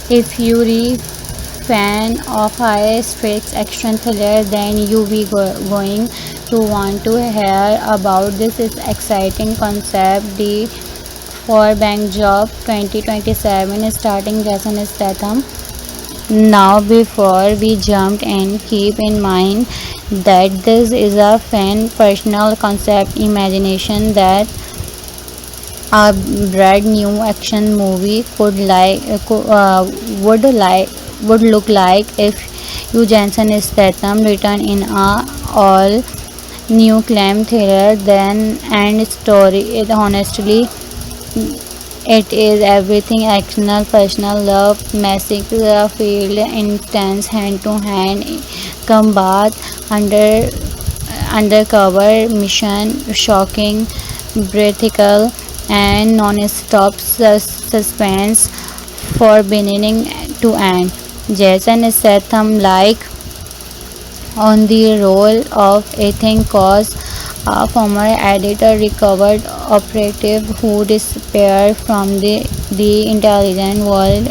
If you're a fan of high stakes action thriller, then you be going to want to hear about this is exciting concept. The for Bank Job 2027 starting Jason Statham. Now, before we jump in, keep in mind that this is a fan personal concept imagination that a brand new action movie would look like if you Jensen Statham returned in a all new crime thriller then and story. It honestly it is everything actional, personal love, massacre, field, intense hand-to-hand combat, undercover mission, shocking, breathtaking, and non-stop suspense for beginning to end. Jason Statham like on the role of Ethan Cause, a former editor recovered operative who disappeared from the intelligence world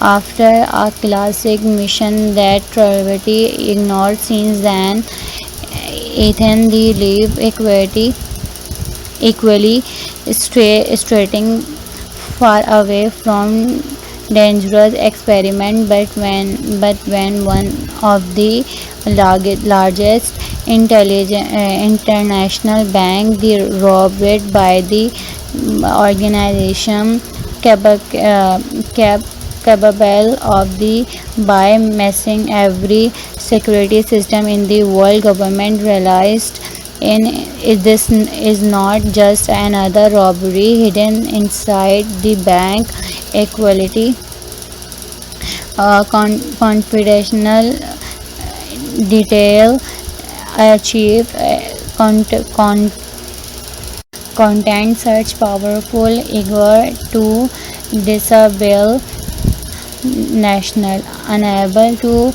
after a classic mission that gravity ignored since then. Ethan the live equally straighting far away from dangerous experiment but when one of the largest international bank the robbed by the organization cap capable of the by messing every security system in the world government realized in this is not just another robbery hidden inside the bank equality confidential detail achieve content such powerful eager to disable national unable to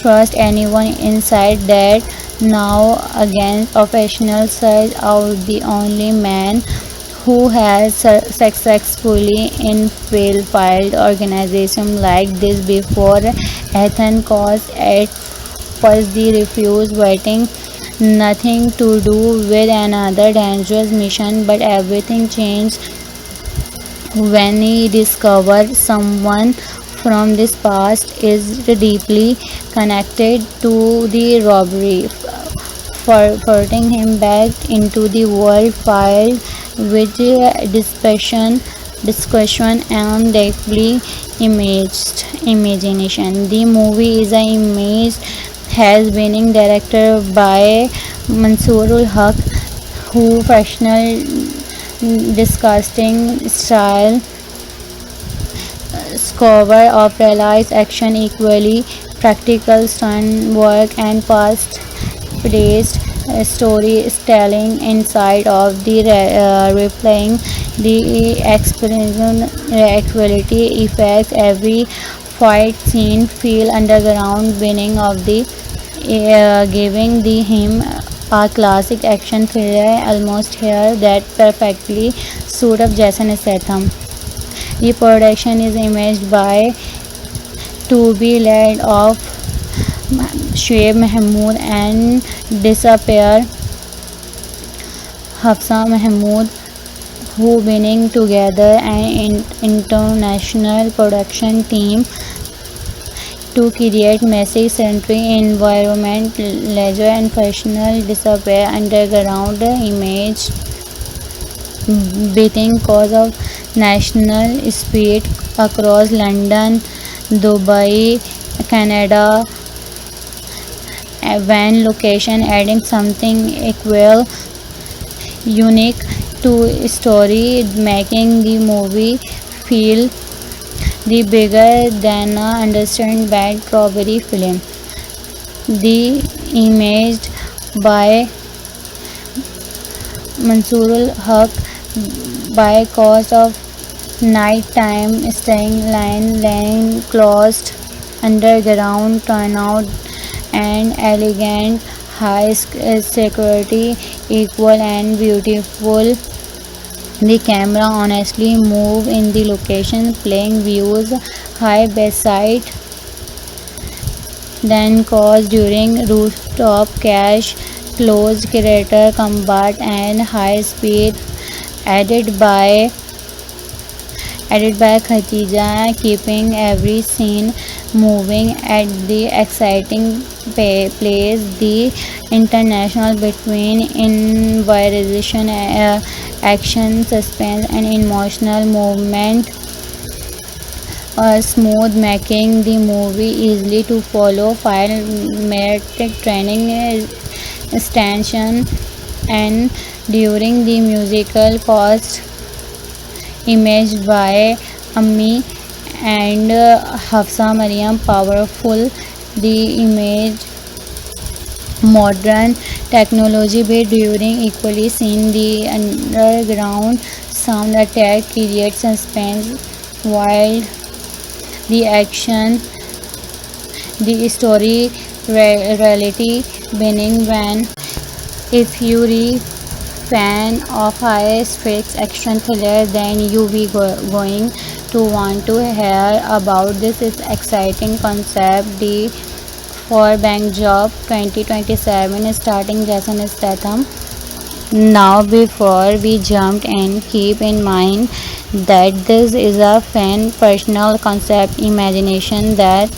trust anyone inside that now against official search out the only man who has successfully infiltrated organizations like this before Ethan caused at first the refused waiting nothing to do with another dangerous mission but everything changed when he discovered someone from this past is deeply connected to the robbery putting him back into the world filled with discussion and deeply imaged imagination. The movie is an image has been directed by Mansoorul Haq, who professional disgusting style cover of realized action equally practical stunt work and fast-paced storytelling inside of the replaying the experience actuality effects every fight scene feel underground winning of the giving the him a classic action thriller almost here that perfectly suit of Jason Statham. The production is imaged by to be led of Shoaib Mahmood and disappear Hafsa Mahmood who winning together an international production team to create messy century environment leisure and professional disappear underground image beating cause of national speed across London, Dubai, Canada, van location adding something equal unique to story making the movie feel the bigger than a understand bad robbery film. The imaged by Mansoorul Haq by cause of nighttime staying lane closed underground turnout and elegant high security equal and beautiful The camera honestly move in the location, playing views high beside than cause during rooftop cache, closed crater combat and high speed added by Khatija, keeping every scene moving at the exciting pace. The international between improvisation, action, suspense, and emotional movement smooth, making the movie easily to follow. Filmatic training station and during the musical cost imaged by Ammi and Hafsa Mariam powerful the image modern technology but during equally seen the underground sound attack creates suspense while the action the story reality winning when if you are fan of high stakes action thriller then you be going to want to hear about this is exciting concept the for bank job 2027 starting Jason Statham. Now before we jump in keep in mind that this is a fan personal concept imagination that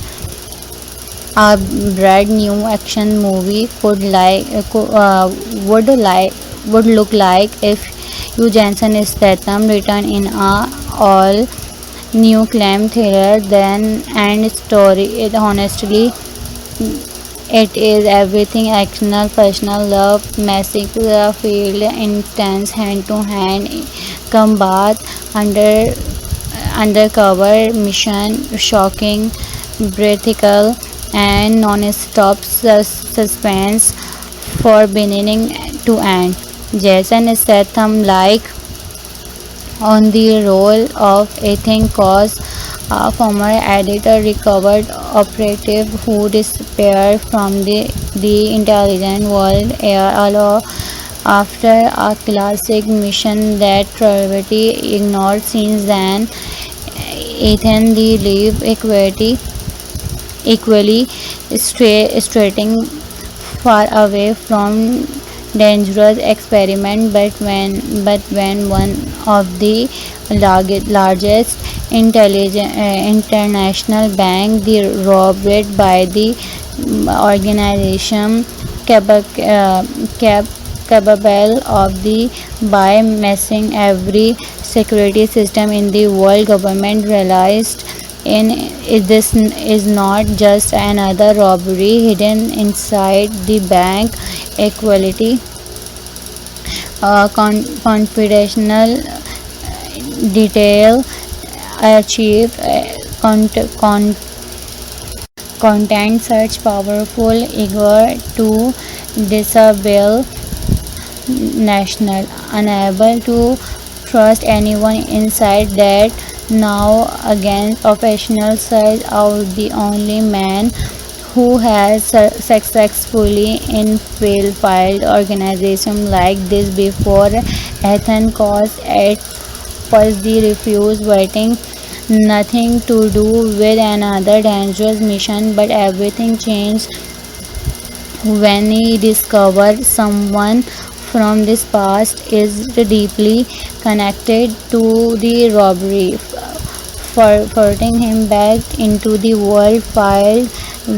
a brand new action movie would look like if you Jensen Statham returned in a all new crime thriller then and story it honestly it is everything actional personal love massive field intense hand to hand combat under undercover mission shocking breathtaking and non-stop suspense for beginning to end. Jason Statham like on the role of Ethan Cause, a former editor recovered operative who disappeared from the intelligence world after a classic mission that gravity ignored since then. Ethan the live equally straighting far away from dangerous experiment but when one of the largest international bank the robbed by the organization capable of the by messing every security system in the world government realized in this is not just another robbery hidden inside the bank equality confidential detail achieve content such powerful eager to disable national unable to trust anyone inside that now again professional search out the only man who has successfully infiltrated organization like this before Ethan caused at first the refuse waiting nothing to do with another dangerous mission but everything changed when he discovered someone from this past is deeply connected to the robbery, forcing him back into the world filled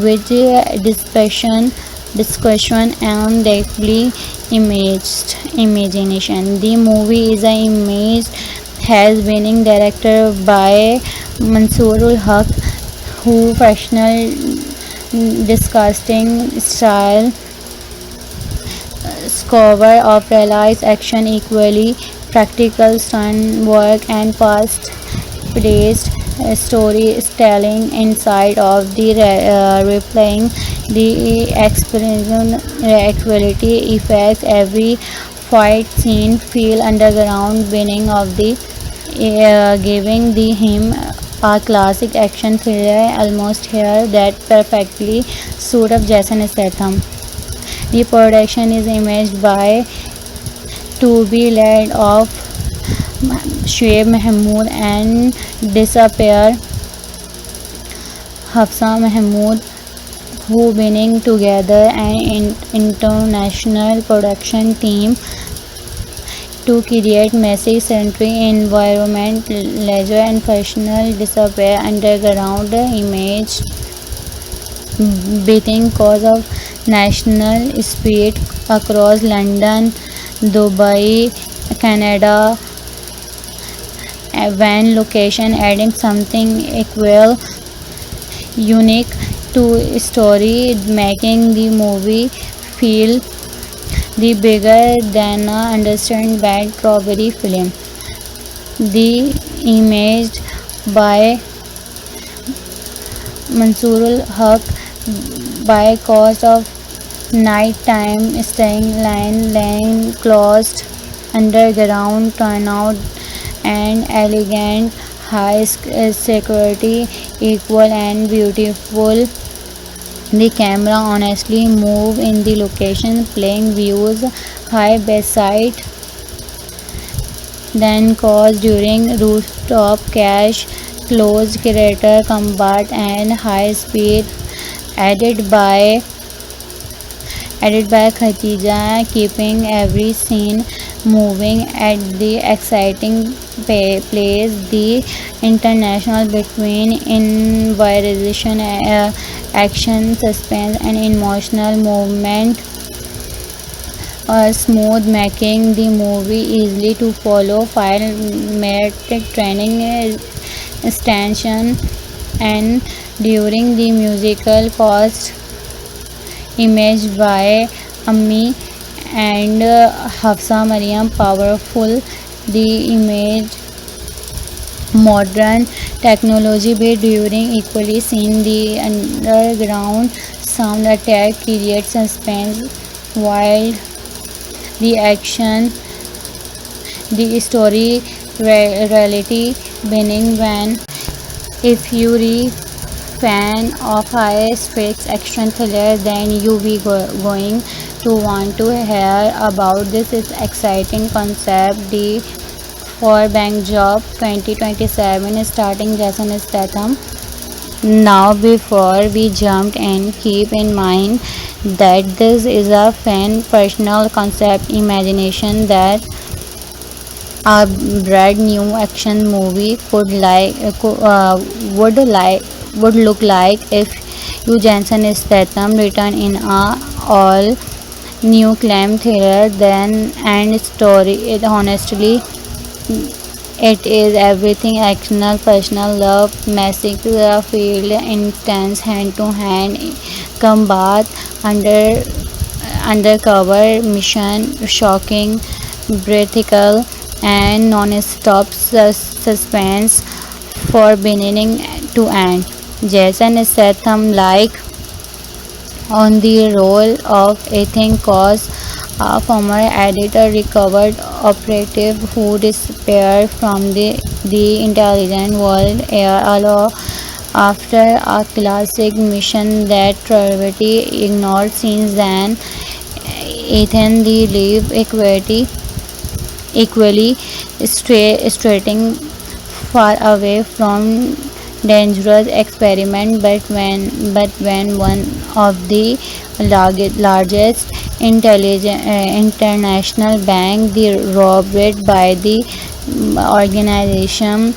with discussion and deeply imaged imagination. The movie is an image has winning director by Mansoorul Haq, who professional disgusting style cover of realized action equally practical stunt work and past placed storytelling inside of the replaying the experience reality effects every fight scene feel underground winning of the giving the him a classic action thriller almost here that perfectly suit of Jason Statham. The production is imaged by to be led of Shoaib Mahmood and disappear Hafsa Mahmood, who winning together an international production team to create messy century environment, leisure and personal disappear underground image beating cause of national spirit across London, Dubai, Canada, van location adding something equal unique to story, making the movie feel the bigger than a understand bad robbery film. The image by Mansoorul Haq by cause of nighttime staying lane closed underground turnout and elegant high security equal and beautiful. The camera honestly move in the location playing views high beside then cause during rooftop cache closed creator combat and high speed added by Khatija, keeping every scene moving at the exciting pace. The international between improvisation, action, suspense, and emotional movement are smooth, making the movie easily to follow. Filmatic training station and during the musical cost image by Ammi and Hafsa Mariam powerful the image modern technology be during equally seen the underground sound attack creates suspense while the action the story reality winning when if you re fan of high stakes action thriller then you be going to want to hear about this is exciting concept the for bank job 2027 starting Jason Statham. Now before we jumped in keep in mind that this is a fan personal concept imagination that a brand new action movie would look like if you Jensen Statham return in a all new clam thriller then and story it honestly it is everything actional personal love massacre field intense hand to hand combat undercover mission shocking breathtaking and non-stop suspense for beginning to end. Jason Statham like on the role of Ethan Cause, a former editor recovered operative who disappeared from the intelligent world after a classic mission that Trinity ignored since then. Ethan the live equally straighting far away from dangerous experiment but when one of the largest international bank the robbed by the organization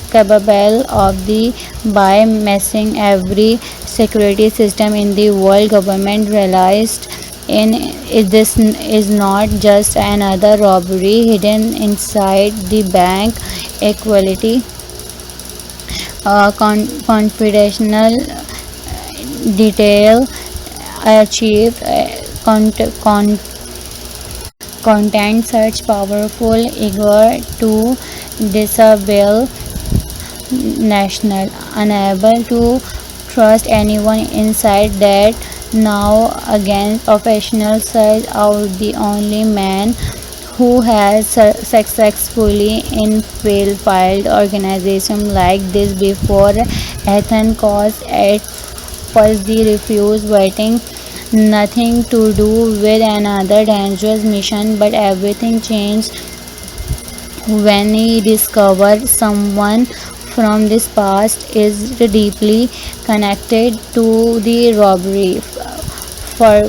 capable of the by messing every security system in the world government realized in this is not just another robbery hidden inside the bank equality confidential detail achieved content search powerful eager to disable national unable to trust anyone inside that now against professional search out the only man who has successfully infiltrated organizations like this before. Ethan Cause at first the refused waiting nothing to do with another dangerous mission but everything changed when he discovers someone from this past is deeply connected to the robbery,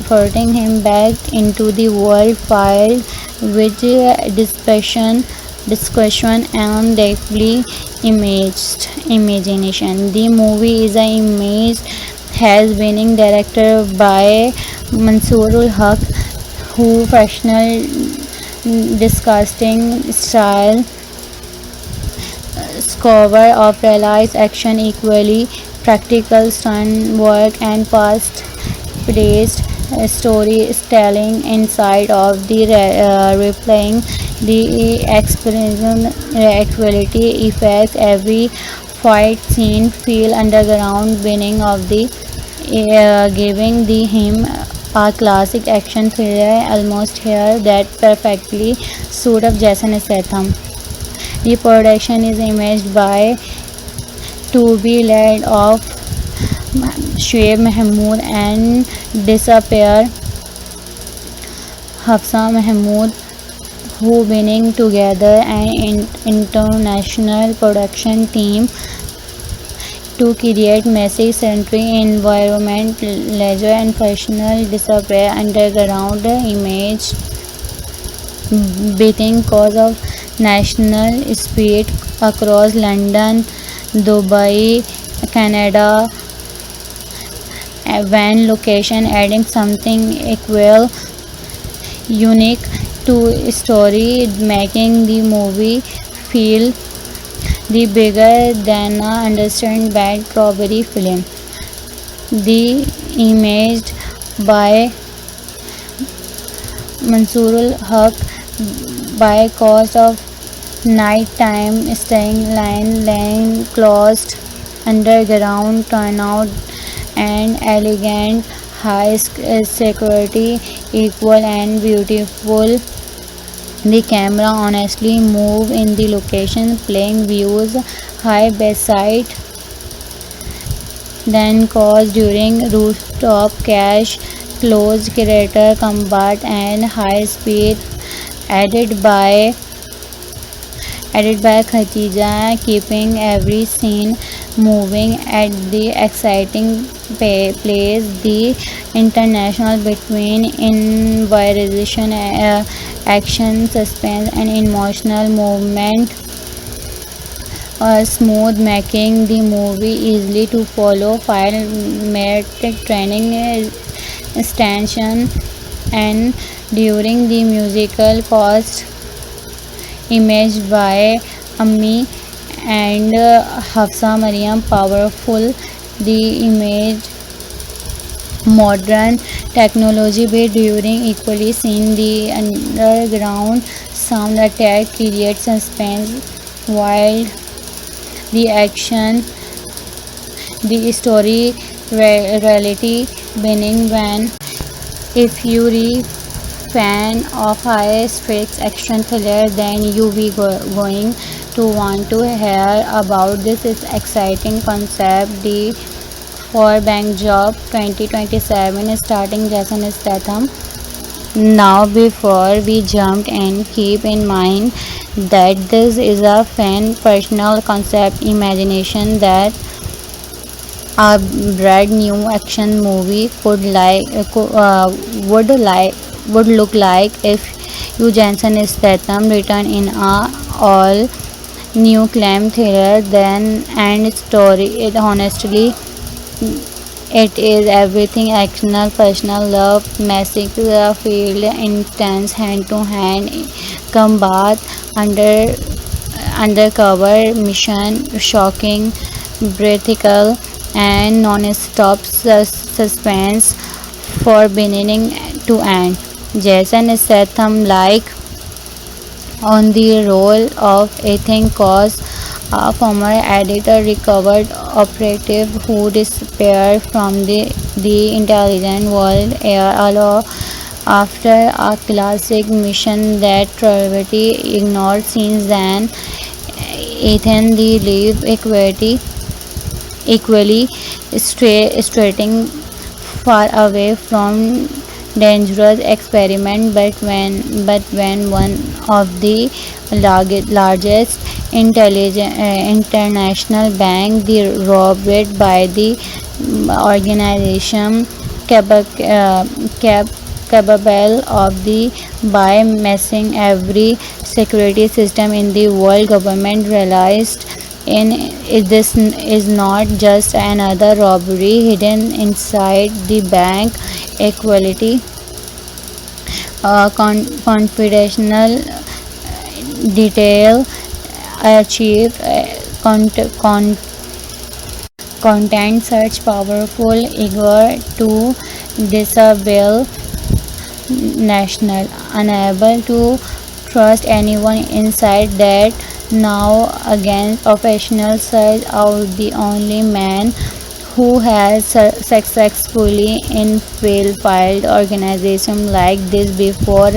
forcing him back into the world filled with discussion and deeply imaged imagination. The movie is an image has winning director by Mansoorul Haq, who professional disgusting style cover of realized action equally practical stunt work and past placed storytelling inside of the replaying the experience actuality effects every fight scene feel underground beginning of the giving the him a classic action thriller almost here that perfectly suit of Jason Statham. The production is imaged by to be led of Shoaib Mahmood and disappear Hafsa Mahmood, who bringing together an international production team to create massive century environment, leisure and professional disappear underground image beating cause of national speed across London, Dubai, Canada, van location adding something equal unique to story making the movie feel the bigger than a understand bad robbery film. The imaged by Mansoorul Haq by cost of nighttime staying lane closed underground turnout and elegant high security equal and beautiful. The camera honestly move in the location playing views high beside then caused during rooftop cache close creator combat and high speed added by Khatija, keeping every scene moving at the exciting pace. The international between improvisation, action, suspense, and emotional movement are smooth, making the movie easily to follow. Filmatic training station and during the musical cost imaged by Ammi and Hafsa Mariam powerful the image modern technology based during equally seen the underground sound attack creates suspense while the action the story reality beginning when if you re fan of high stakes action thriller then you be going to want to hear about this is exciting concept the for bank job 2027 starting Jason Statham. Now before we jump in keep in mind that this is a fan personal concept imagination that a brand new action movie would look like if you Jensen Statham returned in a all new clam thriller then and story it honestly it is everything actional personal love massive field intense hand to hand combat undercover mission shocking breathtaking and non-stop suspense for beginning to end. Jason Statham like on the role of Ethan Cause, a former editor recovered operative who disappeared from the intelligence world after a classic mission that Trinity ignored since then. Ethan the live equally straighting far away from dangerous experiment, but when one of the largest international bank, the robbed by the organization cap- capable of the by messing every security system in the world, government realized in this is not just another robbery hidden inside the bank. Equality confidential detail achieve content such powerful eager to disable national unable to trust anyone inside that now against professional search out the only man who has successfully infiltrated organization like this before.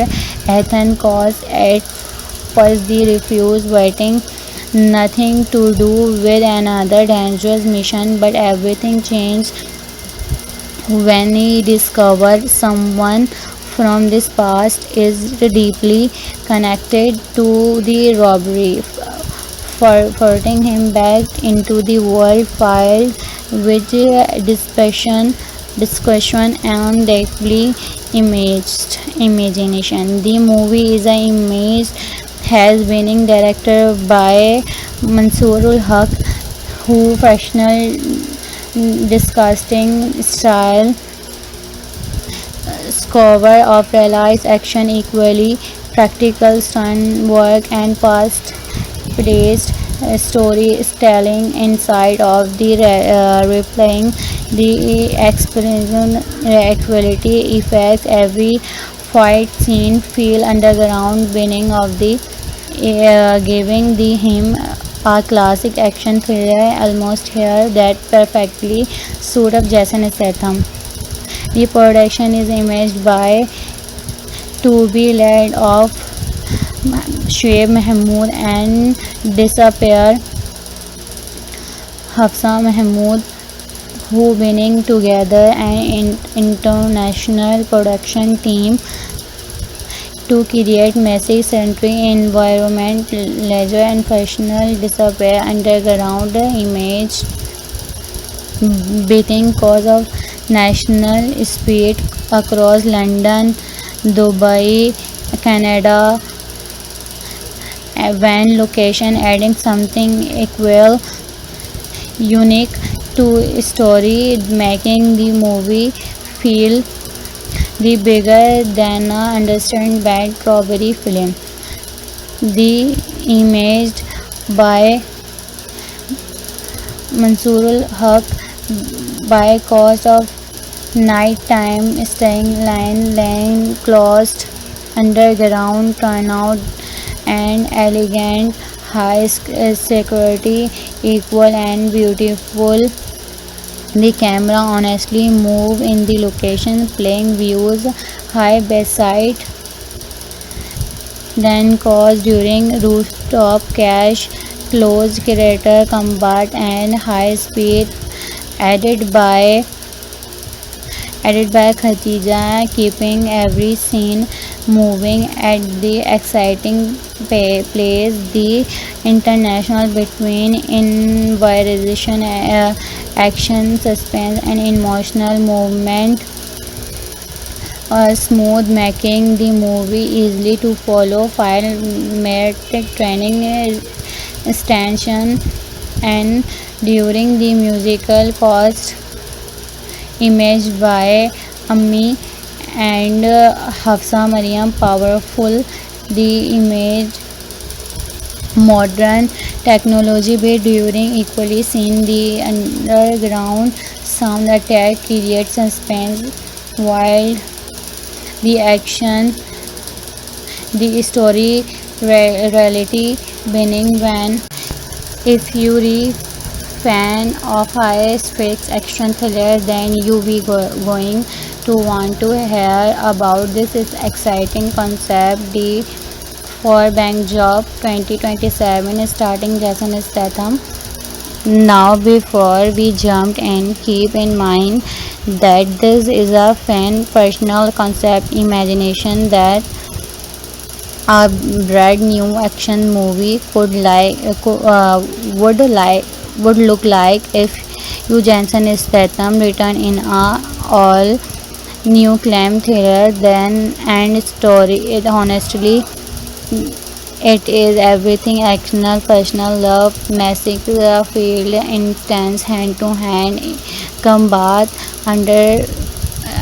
Athens caused at first the refuse waiting nothing to do with another dangerous mission, but everything changed when he discovered someone from this past is deeply connected to the robbery, forcing him back into the world filled with discussion and deeply imaged imagination. The movie is an image has winning director by Mansoorul Haq, who professional disgusting style cover of realized action equally practical stunt work and past placed storytelling inside of the replaying the experience actuality effects every fight scene feel underground winning of the giving the him a classic action thriller almost here that perfectly suit up Jason Statham. The production is imaged by to be led of Shoaib Mahmood and disappear Hafsa Mahmood, who winning together an international production team to create messy century environment leisure and professional disappear underground image beating cause of national speed across London, Dubai, Canada, van location adding something equal unique to story making the movie feel the bigger than a understand bad robbery film. The imaged by Mansoorul Haq by cause of nighttime staying lane closed underground turnout and elegant high security equal and beautiful. The camera honestly move in the location playing views high beside then cause during rooftop cache close crater combat and high speed added by Khatija, keeping every scene moving at the exciting pace. The international between invitation, action, suspense, and emotional movement smooth, making the movie easily to follow. Fire training extension and during the musical cost imaged by Ammi and Hafsa Mariam powerful the image modern technology but during equally seen the underground sound attack creates suspense while the action the story reality winning when if you re fan of high stakes action thriller then you be going to want to hear about this is exciting concept the for bank job 2027 starting Jason Statham Now, before we jump in, keep in mind that this is a fan personal concept imagination that a brand new action movie would look like if Hugh Jackson Statham returned in a all new crime thriller. Then and story. It honestly it is everything actional, personal love, massive field, intense hand-to-hand combat,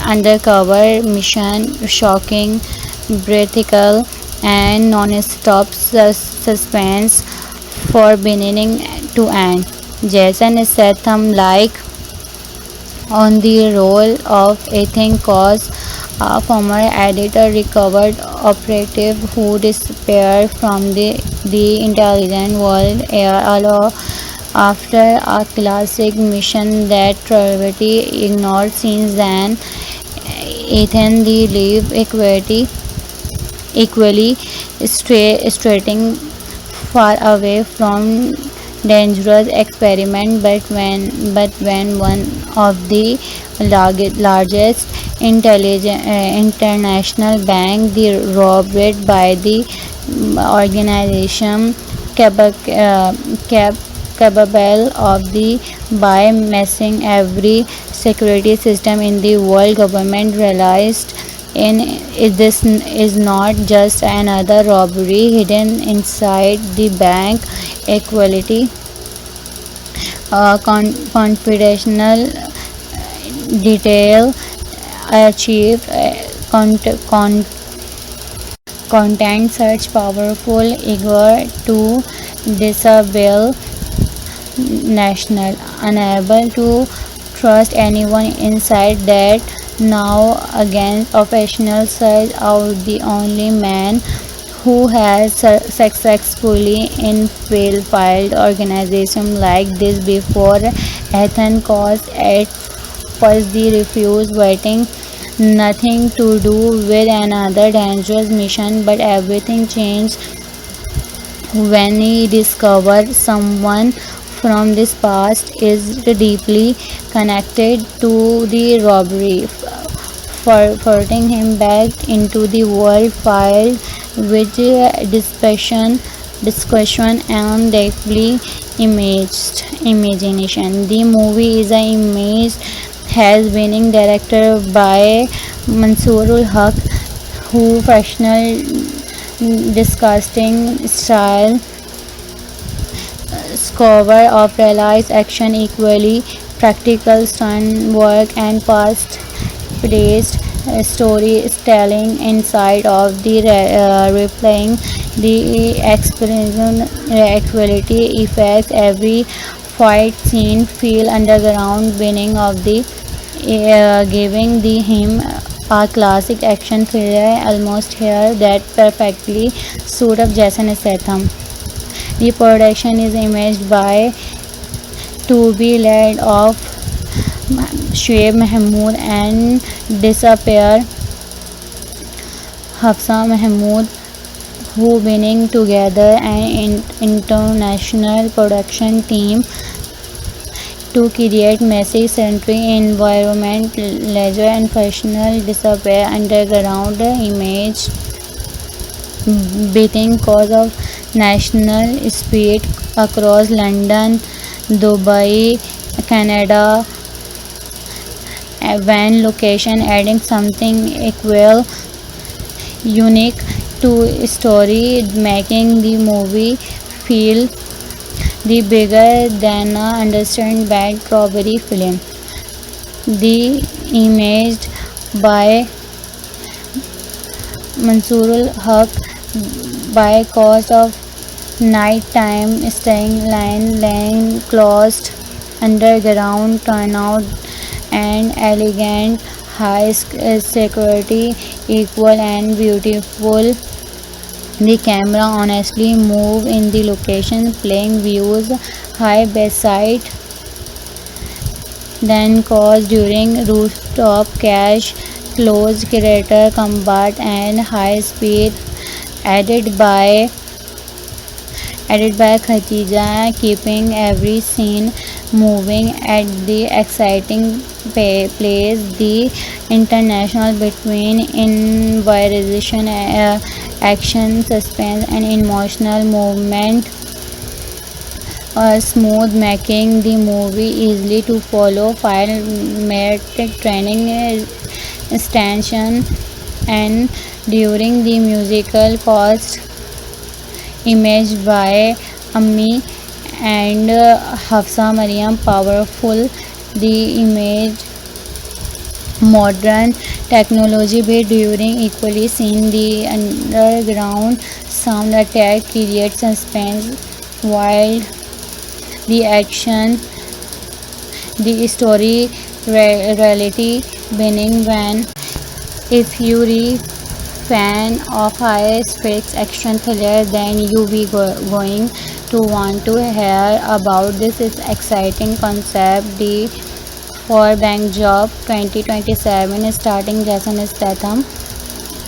undercover mission, shocking, breathtaking, and non-stop suspense for beginning to end. Jason Statham like on the role of Ethan Cause, a former editor recovered operative who disappeared from the intelligence world after a classic mission that gravity ignored since then. Ethan the live equally straighting far away from dangerous experiment, but when one of the largest international bank the robbed by the organization cap- capable of the by messing every security system in the world. Government realized in this is not just another robbery hidden inside the bank. Equality confidential detail achieve content such powerful eager to disable national unable to trust anyone inside that. Now against official search out the only man who has successfully infiltrated organization like this before. Ethan caused at first the refuse waiting nothing to do with another dangerous mission, but everything changed when he discovered someone from this past is deeply connected to the robbery, forcing him back into the world filled with discussion and deeply imaged imagination. The movie is an image has winning director by Mansoorul Haq, who professional disgusting style cover of realized action equally practical stunt work and past placed storytelling inside of the replaying the experience actuality effects. Every fight scene feel underground beginning of the giving the him a classic action thriller almost here that perfectly suit of Jason Statham. The production is imaged by to be led of Shoaib Mahmood and disappear Hafsa Mahmood, who winning together an international production team to create messy century environment, leisure and personal disappear underground image beating cause of national speed across London, Dubai, Canada, van location adding something equal unique to story, making the movie feel the bigger than a understand bad robbery film. The imaged by Mansoorul Haq by cause of nighttime staying lane closed underground turnout and elegant high security equal and beautiful. The camera honestly move in the location playing views high beside then cause during rooftop cache close creator combat and high speed added by Edited by Khatija, keeping every scene moving at the exciting pace. The international between improvisation, action, suspense, and emotional movement smooth, making the movie easily to follow. Filmatic training station and during the musical cost imaged by Ammi and Hafsa Mariam powerful the image modern technology but during equally seen the underground sound attack creates suspense while the action the story reality winning when if you are fan of high stakes action thriller then you be going to want to hear about this is exciting concept the for bank job 2027 starting Jason Statham.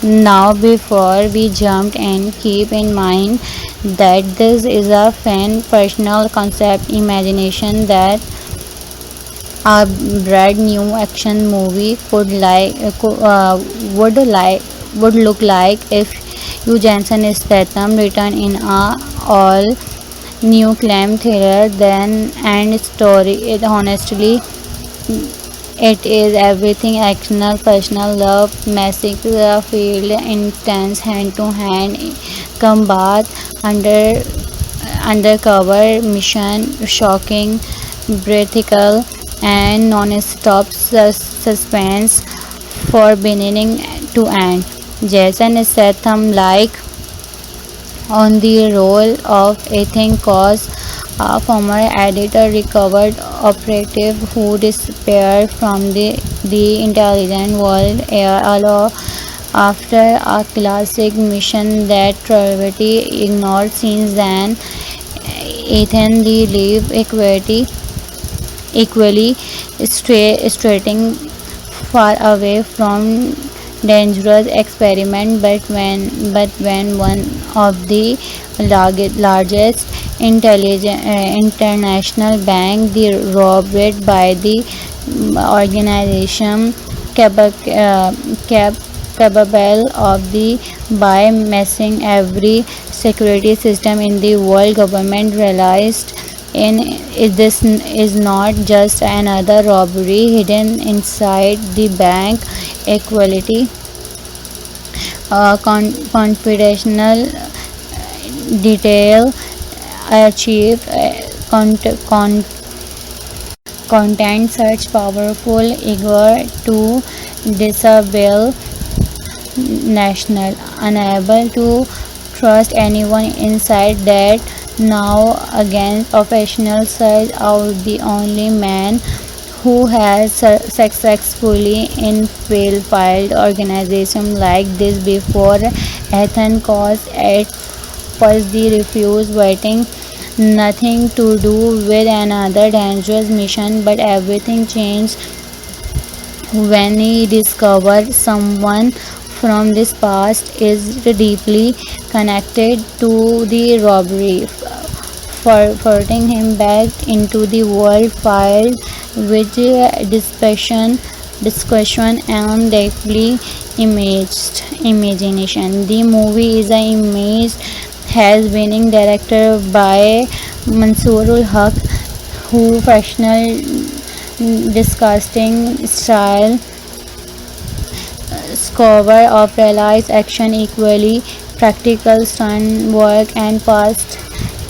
Now before we jump in keep in mind that this is a fan personal concept imagination that a brand new action movie would look like if you Jensen Statham returned in a all new clam thriller then and story it honestly it is everything actional personal love massive field intense hand to hand combat under undercover mission shocking breathtaking and non-stop suspense for beginning to end. Jason Statham like on the role of Ethan Cause, a former editor recovered operative who disappeared from the intelligence world after a classic mission that gravity ignored since then. Ethan the live equally straighting far away from dangerous experiment but when one of the largest international bank the robbed by the organization capable of the by messing every security system in the world government realized in this is not just another robbery hidden inside the bank equality confidential detail achieved content such powerful eager to disable national unable to trust anyone inside that now against professional search out the only man who has successfully infiltrated organizations like this before. Ethan caused at first the refuse waiting nothing to do with another dangerous mission, but everything changed when he discovered someone from this past is deeply connected to the robbery, forcing him back into the world filled with discussion and deeply imaged imagination. The movie is an image has winning director by Mansoorul Haq, who professional disgusting style cover of realized action equally practical stunt work and past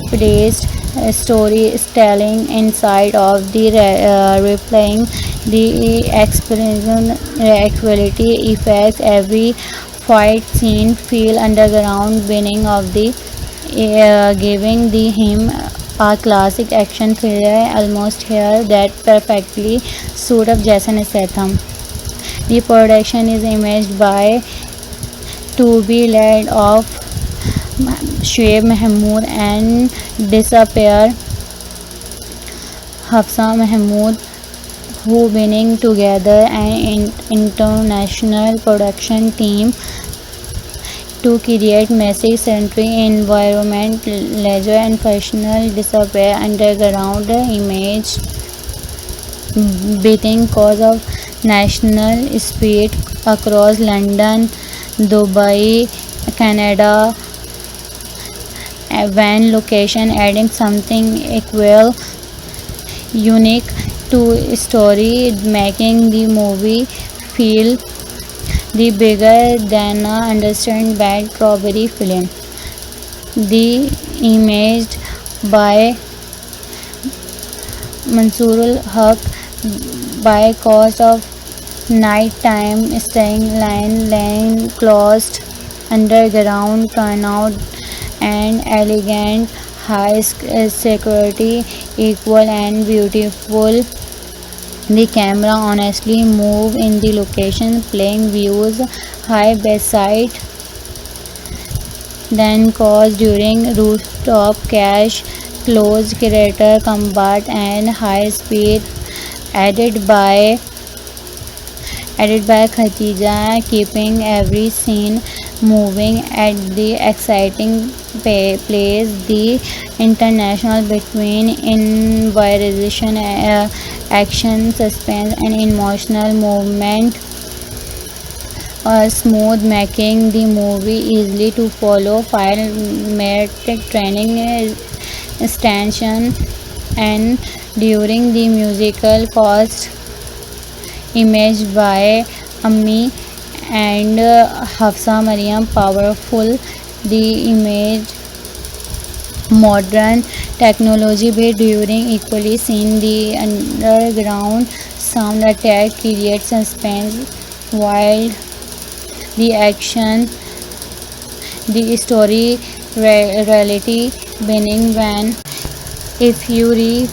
paced storytelling inside of the replaying the explosion equality effects every fight scene feel underground winning of the giving the him a classic action thriller almost here that perfectly suit of Jason Statham. The production is imaged by to be led of Shoaib Mahmood and disappear Hafsa Mahmood who winning together an international production team to create massive century environment, leisure and personal disappear underground image beating cause of national speed across London, Dubai, Canada, van location adding something equal unique to story making the movie feel the bigger than a understand bad robbery film. The imaged by Mansoorul Haq by cause of nighttime staying lane closed underground turnout and elegant high security equal and beautiful. The camera honestly move in the location playing views high beside then cause during rooftop cache close creator combat and high speed added by Khatija, keeping every scene moving at the exciting pace. The international between improvisation, action, suspense, and emotional movement are smooth, making the movie easily to follow. Filmatic training station and during the musical cost imaged by Ammi and Hafsa Mariam powerful the image modern technology but during equally seen the underground sound attack creates suspense while the action the story reality winning when if you re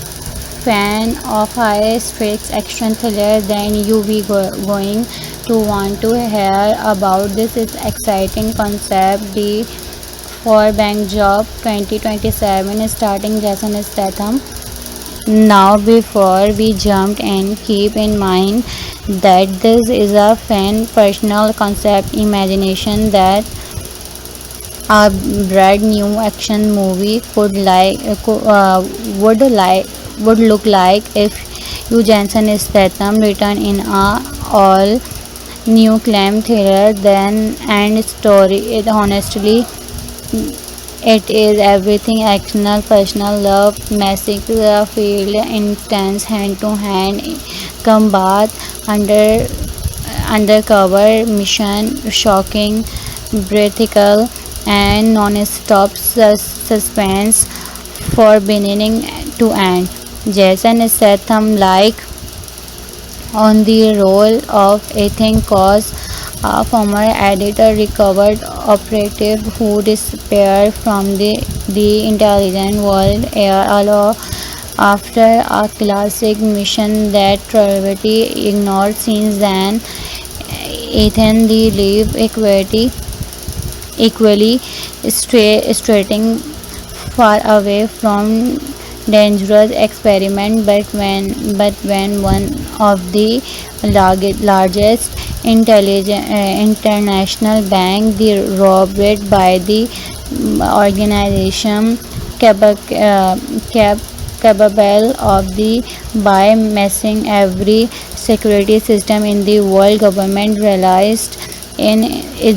fan of high stakes action thriller then you be going to want to hear about this is exciting concept the for bank job 2027 starting Jason Statham. Now before we jump in keep in mind that this is a fan personal concept imagination that a brand new action movie would look like if Hugh Jackson Statham returned in a all new crime thriller then and story. It honestly it is everything actional, personal love, massive field, intense hand-to-hand combat, undercover mission, shocking, breathtaking, and non-stop suspense for beginning to end. Jason Statham like on the role of Ethan Cause, a former editor recovered operative who disappeared from the intelligence world after a classic mission that gravity ignored since then. Ethan the live equally straighting far away from dangerous experiment but when one of the largest international bank the robbed by the organization capable of the by messing every security system in the world government realized in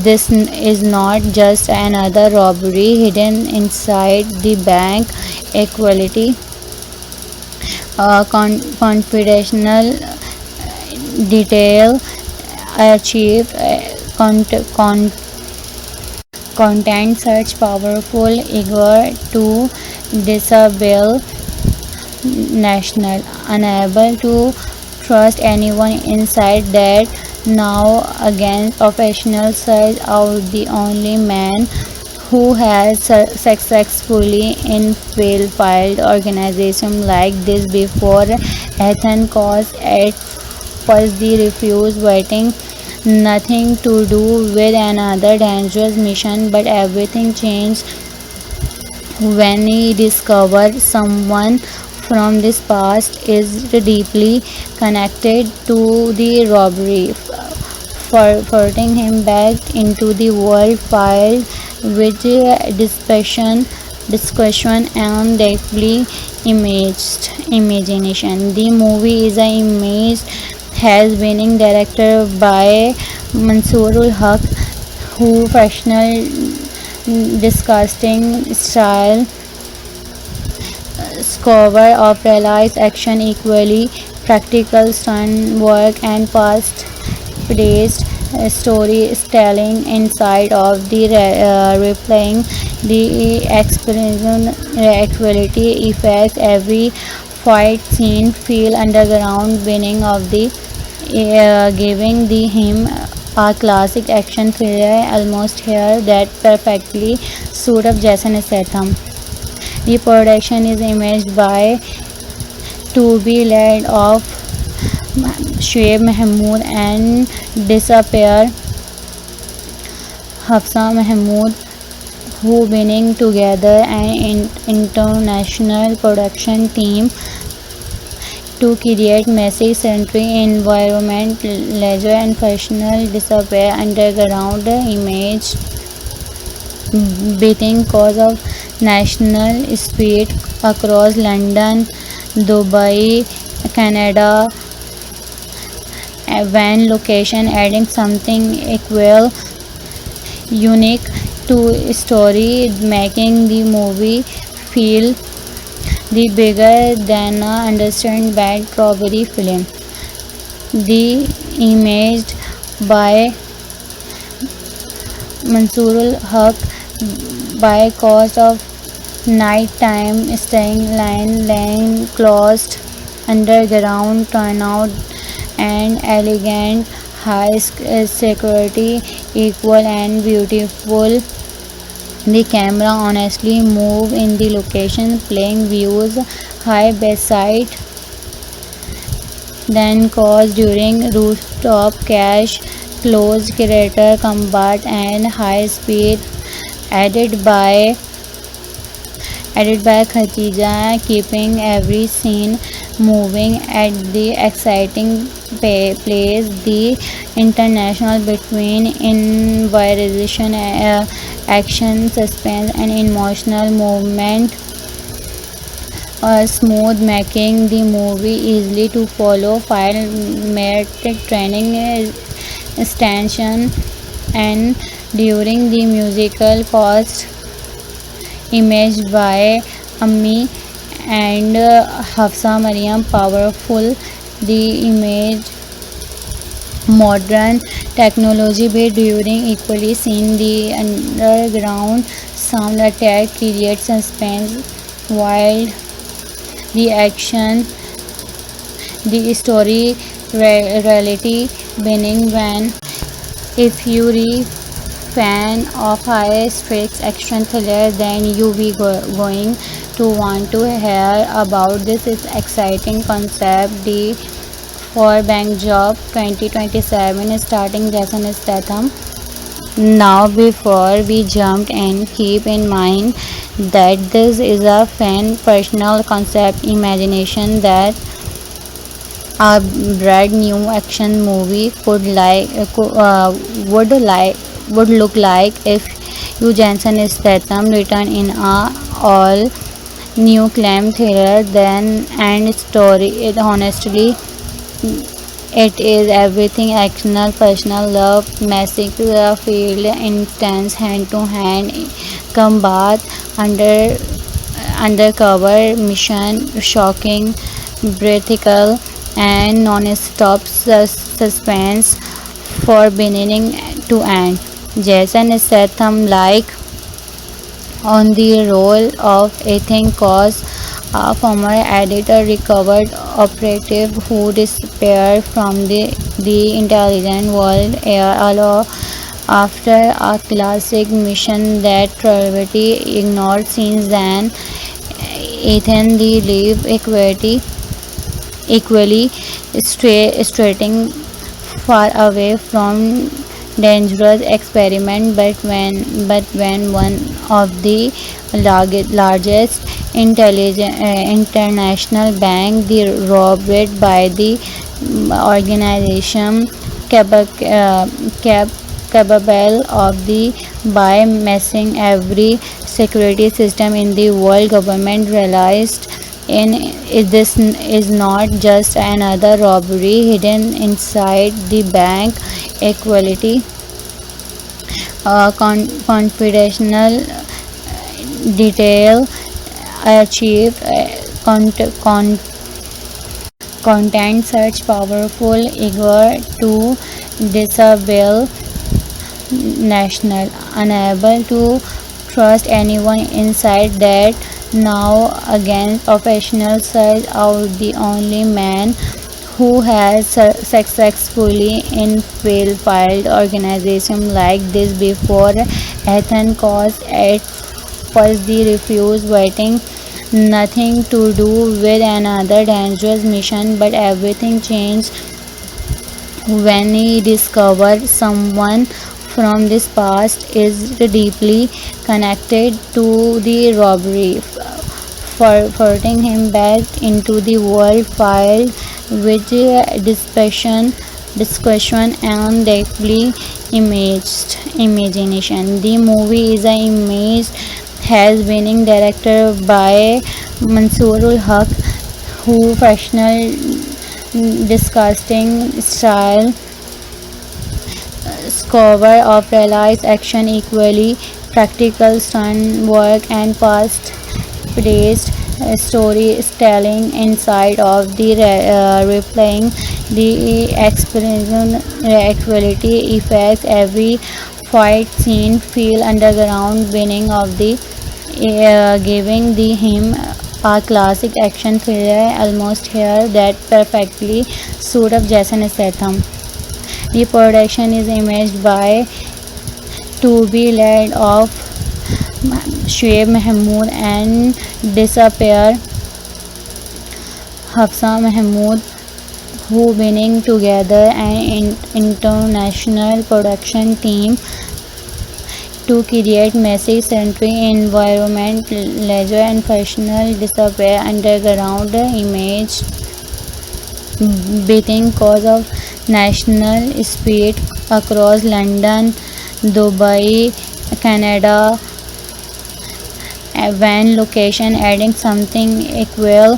this is not just another robbery hidden inside the bank equality confidential detail achieved content search powerful eager to disable national unable to trust anyone inside that now against professional search out the only man who has successfully infiltrated organizations like this before. Ethan Cause at first the refused waiting nothing to do with another dangerous mission but everything changed when he discovered someone from this past is deeply connected to the robbery. forwarding him back into the world filled with discussion and deeply imaged imagination. The movie is a image has winning director by Mansoorul Haq, who professional disgusting style cover of realized action equally practical stunt work and past-paced storytelling inside of the replaying the explosion actuality effects every fight scene feel underground winning of the giving the him a classic action thriller almost here that perfectly suit up Jason Statham. The production is imaged by to be led of Shoaib Mahmood and disappear Hafsa Mahmood, who winning together an international production team to create messy century environment leisure and professional disappear underground image beating cause of national street across London, Dubai, Canada, van location adding something equal unique to story making the movie feel the bigger than a understand bad robbery film. The imaged by Mansoorul Haq by cause of nighttime staying lane closed underground turnout and elegant high security equal and beautiful. The camera honestly move in the location playing views high beside then cause during rooftop cash close creator combat and high speed added by Khatija, keeping every scene moving at the exciting pace. The international between improvisation, action, suspense, and emotional movement are smooth, making the movie easily to follow. Filmatic training extension and during the musical post imaged by Ammi and Hafsa Mariam powerful the image modern technology be during equally seen the underground sound attack creates suspense while the action the story reality winning when if you re fan of high stakes action thriller then you be going to want to hear about this is exciting concept the for bank job 2027 starting Jason Statham. Now before we jump in keep in mind that this is a fan personal concept imagination that a brand new action movie would look like if you Jensen Statham returned in a all new clam thriller then and story it honestly it is everything actional personal love massacre field intense hand to hand combat undercover mission shocking breathtaking and non-stop suspense for beginning to end. Jason Statham like on the role of Ethan Cause, a former editor recovered operative who disappeared from the intelligence world alone after a classic mission that gravity ignored since then. Ethan the live equally straighting far away from dangerous experiment but when one of the largest international bank the robbed by the organization cap- capable of the by messing every security system in the world. Government realized in this is not just another robbery hidden inside the bank. Equality, confidential detail achieve content such powerful eager to disable national unable to trust anyone inside that. Now against professionals search out the only man who has successfully infiltrated organization like this before. Athens caused at first the refuse waiting nothing to do with another dangerous mission, but everything changed when he discovered someone from this past is deeply connected to the robbery, forcing him back into the world filled with discussion and deeply imaged imagination. The movie is a image has been directed by Mansoorul Haq, who professional disgusting style cover of realized action equally practical stunt work and fast-paced storytelling inside of the replaying the experience actuality effects. Every fight scene feel underground winning of the giving the him a classic action thriller almost here that perfectly suit of Jason Statham. The production is imaged by to be led of Shoaib Mahmood and Disappear Hafsa Mahmood, who winning together an international production team to create messy century environment, leisure and professional disappear underground image beating cause of national speed across London, Dubai, Canada, van location adding something equal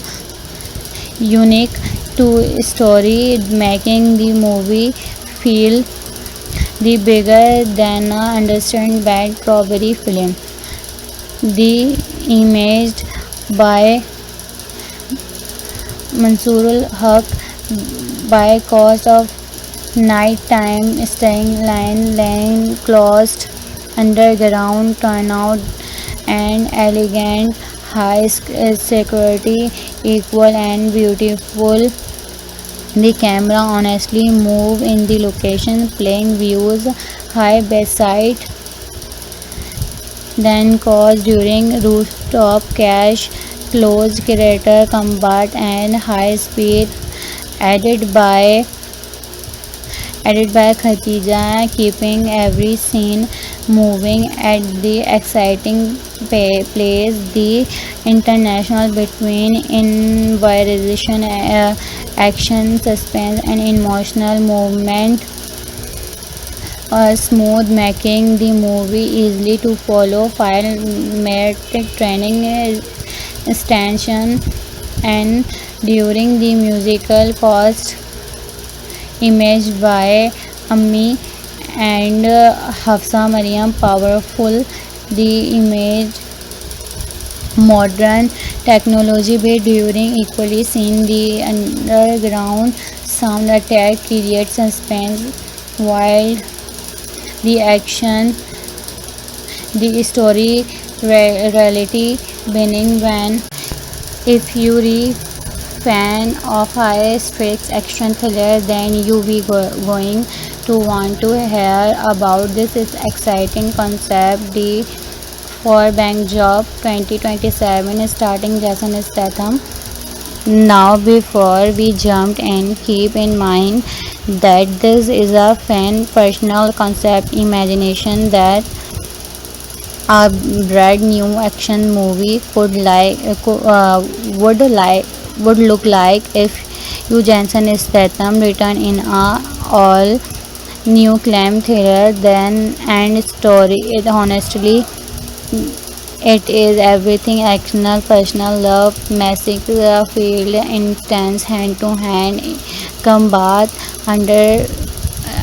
unique to story, making the movie feel the bigger than a understand bad robbery film. The imaged by Mansoorul Haq by cost of nighttime staying lane closed underground turnout and elegant high security equal and beautiful. The camera honestly move in the location playing views high beside then cause during rooftop cache closed crater combat and high speed added by Khatija, keeping every scene moving at the exciting pace. The international between inspiration, action, suspense, and emotional movement smooth, making the movie easily to follow. Filmatic training station and during the musical cost imaged by Ammi and Hafsa Mariam powerful. The image modern technology based during equally seen the underground sound attack creates suspense while the action the story reality winning when if you re fan of high stakes action thriller then you be going to want to hear about this is exciting concept. The for bank job 2027 starting Jason Statham. Now before we jump in keep in mind that this is a fan personal concept imagination that a brand new action movie would look like if you Jensen Statham returned in a all new crime thriller than and story. It honestly it is everything actional, personal love, massacre, field, intense hand-to-hand combat,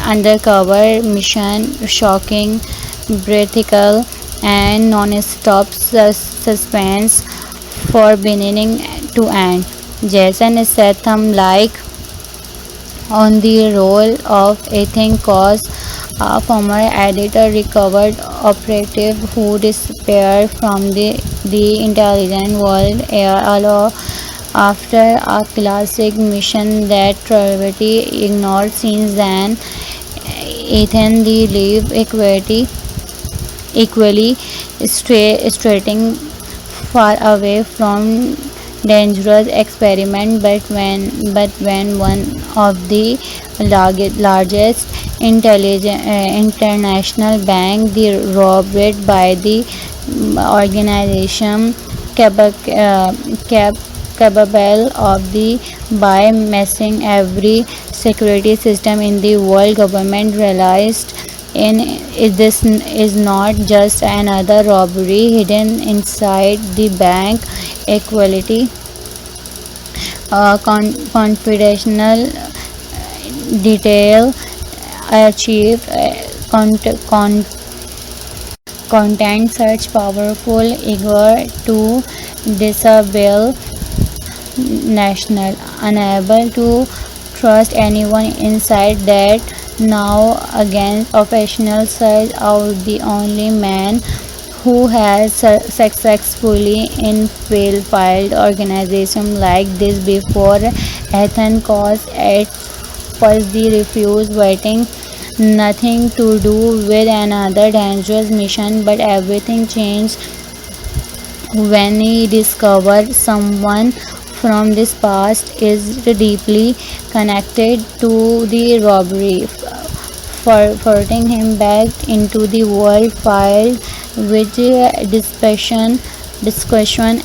undercover mission, shocking, breathtaking, and non-stop suspense for beginning to end. Jason Statham like on the role of Ethan Cause, a former editor recovered operative who disappeared from the intelligence world after a classic mission that gravity ignored. Since then, Ethan the live equally straighting far away from dangerous experiment, but when one of the largest international bank the robbed by the organization capable of the by messing every security system in the world, government realized in this is not just another robbery hidden inside the bank. Equality confidential detail achieved content such powerful eager to disable national unable to trust anyone inside that now against official search out the only man who has successfully infiltrated organization like this before. Ethan Cause at first the refused waiting nothing to do with another dangerous mission, but everything changed when he discovered someone from this past is deeply connected to the robbery, forcing him back into the world filled with discussion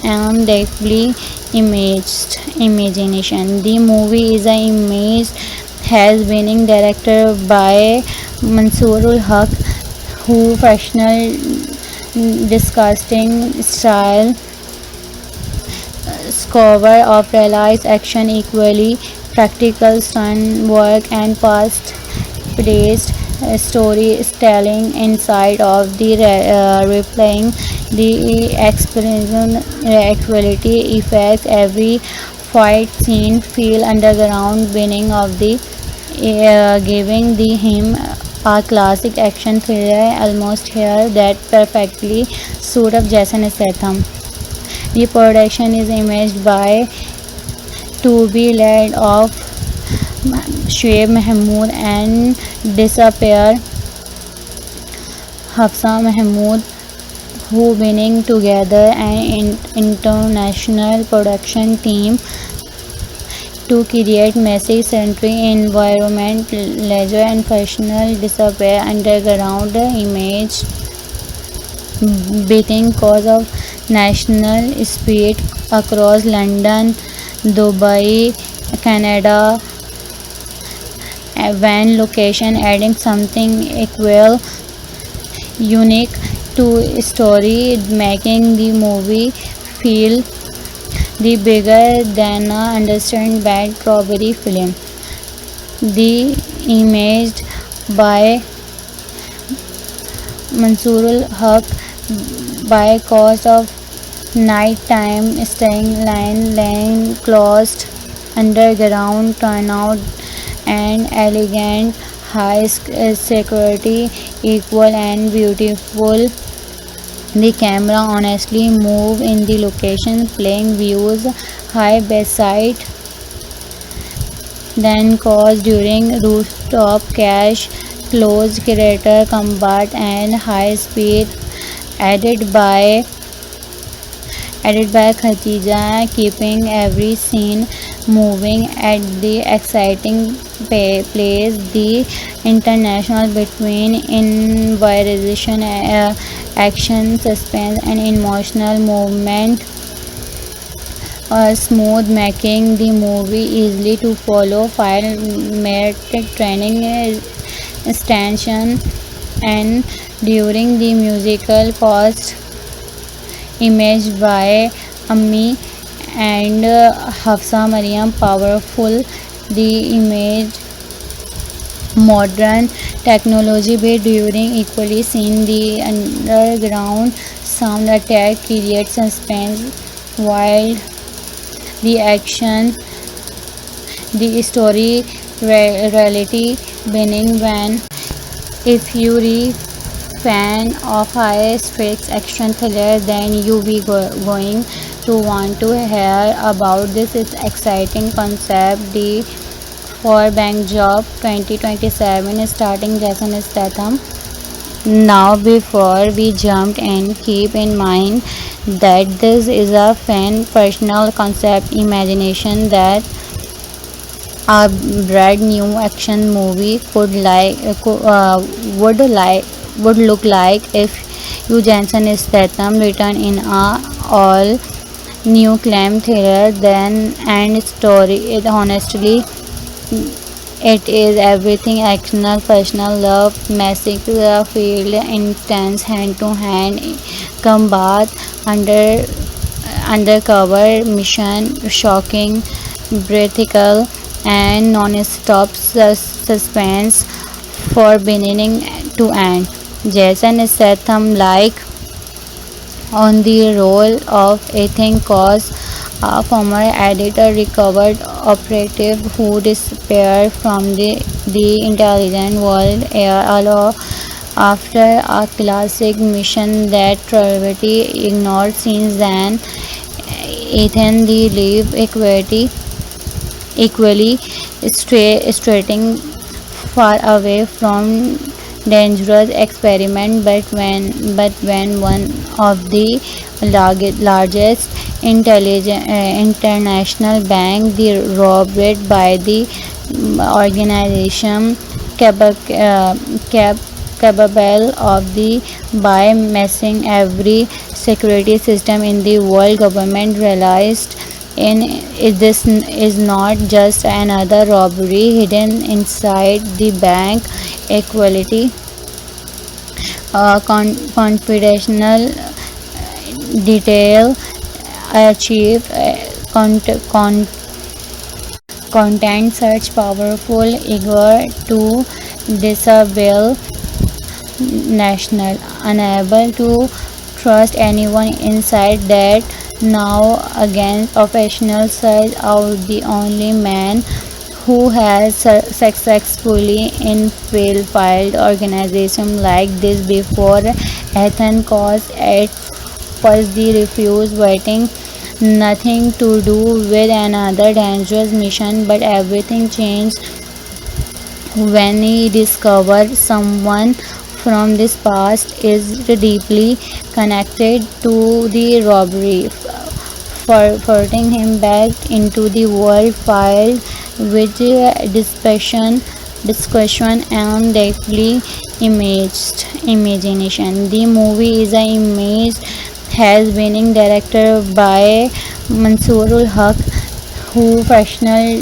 and deeply imaged imagination. The movie is an image has winning director by Mansoorul Haq, who professional disgusting style cover of realized action equally practical stunt work and past placed storytelling inside of the replaying the experience reality effects every fight scene feel underground winning of the giving the him a classic action thriller almost here that perfectly suit of Jason Statham. The production is imaged by to be led of Shoaib Mahmood and disappear Hafsa Mahmood, who winning together an international production team to create messy century environment, leisure and personal disappear underground image beating cause of national speed across London, Dubai, Canada, van location adding something equal unique to story making the movie feel the bigger than a understand bad robbery film. The imaged by Mansoorul Haq by cause of nighttime staying lane closed underground turnout and elegant high security equal and beautiful. The camera honestly move in the location playing views high beside then cause during rooftop cache close creator combat and high speed added by Khatija, keeping every scene moving at the exciting pace. The international between inspiration, action, suspense, and emotional movement are smooth, making the movie easily to follow. File training station, and during the musical cost imaged by Ammi and Hafsa Mariam powerful the image modern technology but during equally seen the underground sound attack creates suspense while the action the story reality winning when if you are fan of high stakes action thriller then you be going to want to hear about this is exciting concept the for bank job 2027 starting Jason Statham. Now before we jumped in keep in mind that this is a fan personal concept imagination that a brand new action movie would look like if you Jensen Statham return in a all new clam thriller then and story it honestly it is everything actional personal love massive field intense hand to hand combat under undercover mission shocking breathtaking and non-stop suspense for beginning to end. Jason Statham like on the role of Ethan Cause, a former editor recovered operative who disappeared from the intelligence world after a classic mission that gravity ignored since then. Ethan the live equally straighting far away from dangerous experiment but when one of the largest international bank the robbed by the organization capable of the by messing every security system in the world government realized in this is not just another robbery hidden inside the bank equality confidential detail achieved content such powerful eager to disable national unable to trust anyone inside that now against professional search out the only man who has successfully infiltrated organization like this before Ethan caused at first the refused waiting nothing to do with another dangerous mission but everything changed when he discovered someone from this past is deeply connected to the robbery, forcing him back into the world filled with discussion and deeply imaged imagination. The movie is an image has winning director by Mansoorul Haq, who professional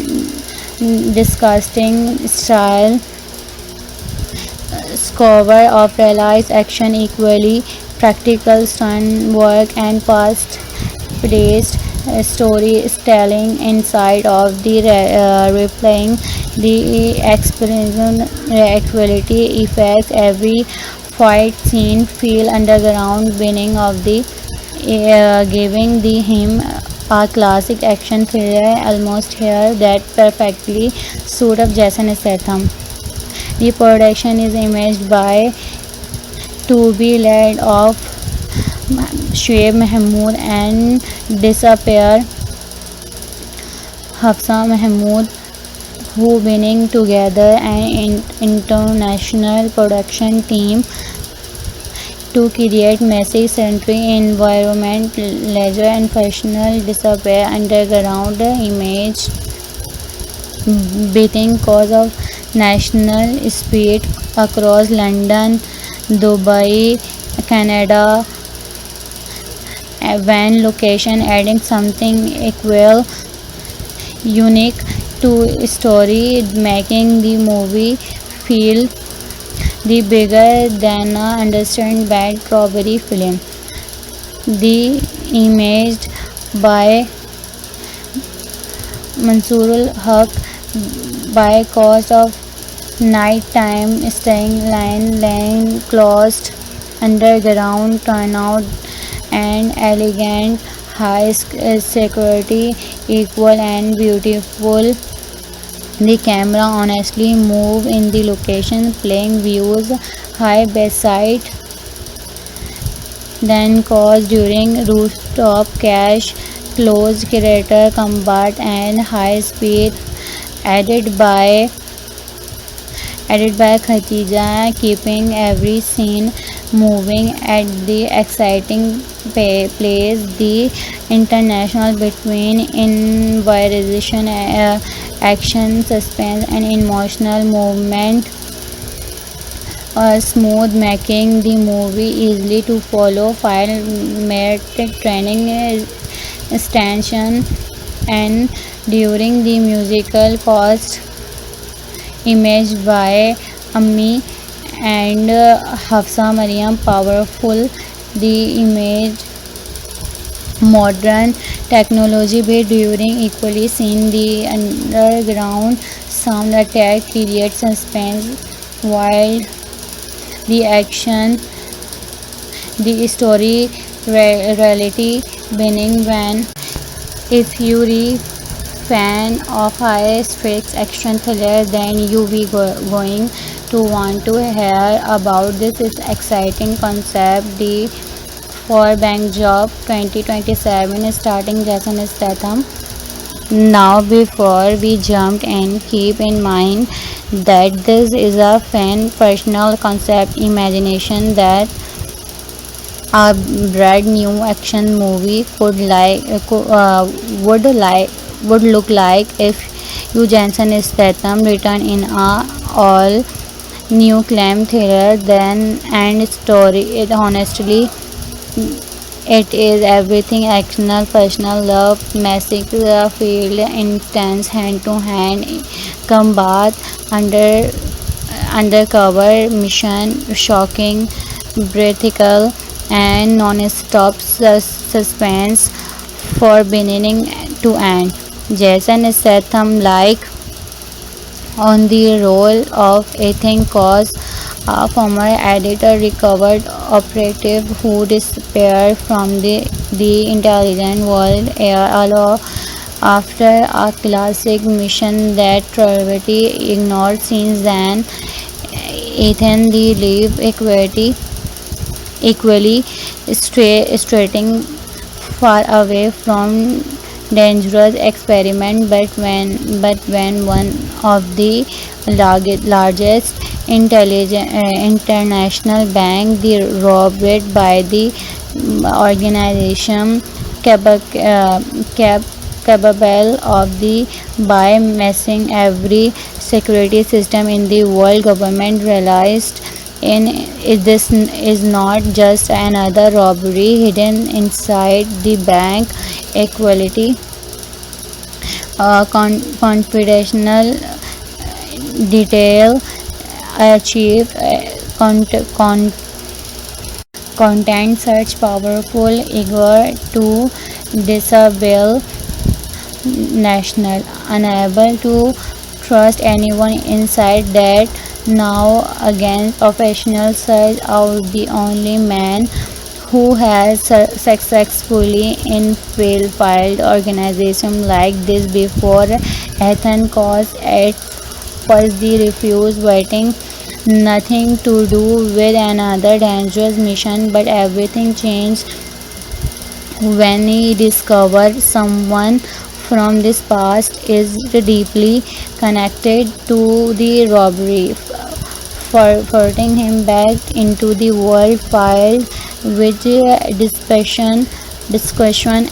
disgusting style cover of realized action equally practical stunt work and past-based storytelling inside of the replaying the experience equality effects every fight scene feel underground winning of the giving the him a classic action thriller almost here that perfectly suit up Jason Statham. The production is imaged by to be led of Shoaib Mahmood and disappear Hafsa Mahmood who winning together an international production team to create messy century environment leisure and professional disappear underground image beating cause of national speed across London, Dubai, Canada, van location adding something equal unique to story making the movie feel the bigger than a understand bad robbery film. The imaged by Mansoorul Haq by cause of nighttime staying lane closed underground turnout and elegant high security equal and beautiful. The camera honestly move in the location playing views high beside then caused during rooftop cache close creator combat and high speed added by Khatija, keeping every scene moving at the exciting pace. The international between improvisation, action, suspense, and emotional movement smooth, making the movie easily to follow. Filmatic training extension and during the musical cost imaged by Ammi and Hafsa Mariam powerful the image modern technology be during equally seen the underground sound attack creates suspense while the action the story reality winning when if you are fan of high stakes action thriller then you be going to want to hear about this is exciting concept the for bank job 2027 starting Jason Statham. Now before we jump in keep in mind that this is a fan personal concept imagination that a brand new action movie would look like if you Jensen Statham returned in a all new clam thriller then and story it honestly it is everything actional personal love massive field intense hand to hand combat under undercover mission shocking breathtaking and non-stop suspense for beginning to end. Jason Statham like on the role of Ethan Cause, a former editor recovered operative who disappeared from the intelligence world after a classic mission that Trinity ignored since then. Ethan the live equally straighting far away from dangerous experiment but when one of the largest international bank the robbed by the organization capable of the by messing every security system in the world government realized in this is not just another robbery hidden inside the bank equality confidential detail achieve content such powerful eager to disable national unable to trust anyone inside that now against professional search out the only man who has successfully infiltrated organization like this before Ethan caused at first the refused waiting nothing to do with another dangerous mission but everything changed when he discovered someone from this past is deeply connected to the robbery, forcing him back into the world filled with discussion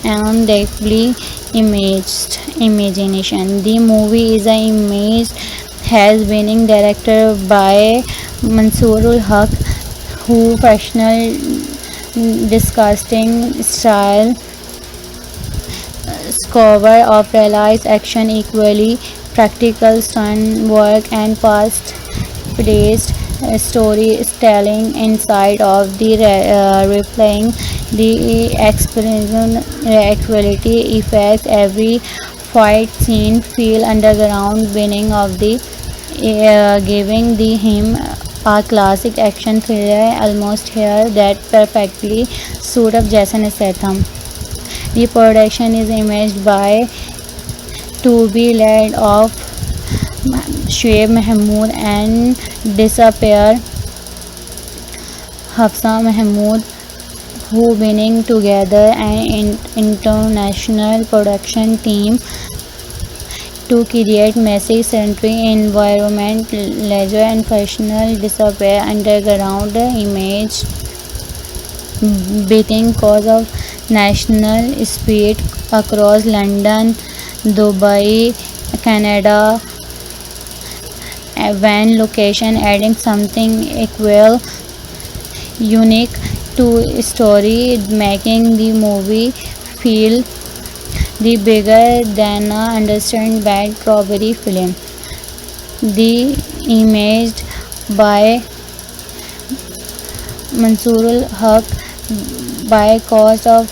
and deeply imaged imagination. The movie is an image has winning director by Mansoorul Haq, who professional disgusting style cover of realized action equally practical stunt work and fast paced storytelling inside of the replaying the explosion actuality effects. Every fight scene feel underground beginning of the giving the him a classic action thriller almost here that perfectly suit of Jason Statham. The production is imaged by to be led of Shoaib Mahmood and disappear Hafsa Mahmood, who winning together an international production team to create messy century environment, leisure and professional disappear underground image beating cause of national speed across London, Dubai, Canada, van location adding something equal unique to story making the movie feel the bigger than a understand bad robbery film. The imaged by Mansoorul Haq by cause of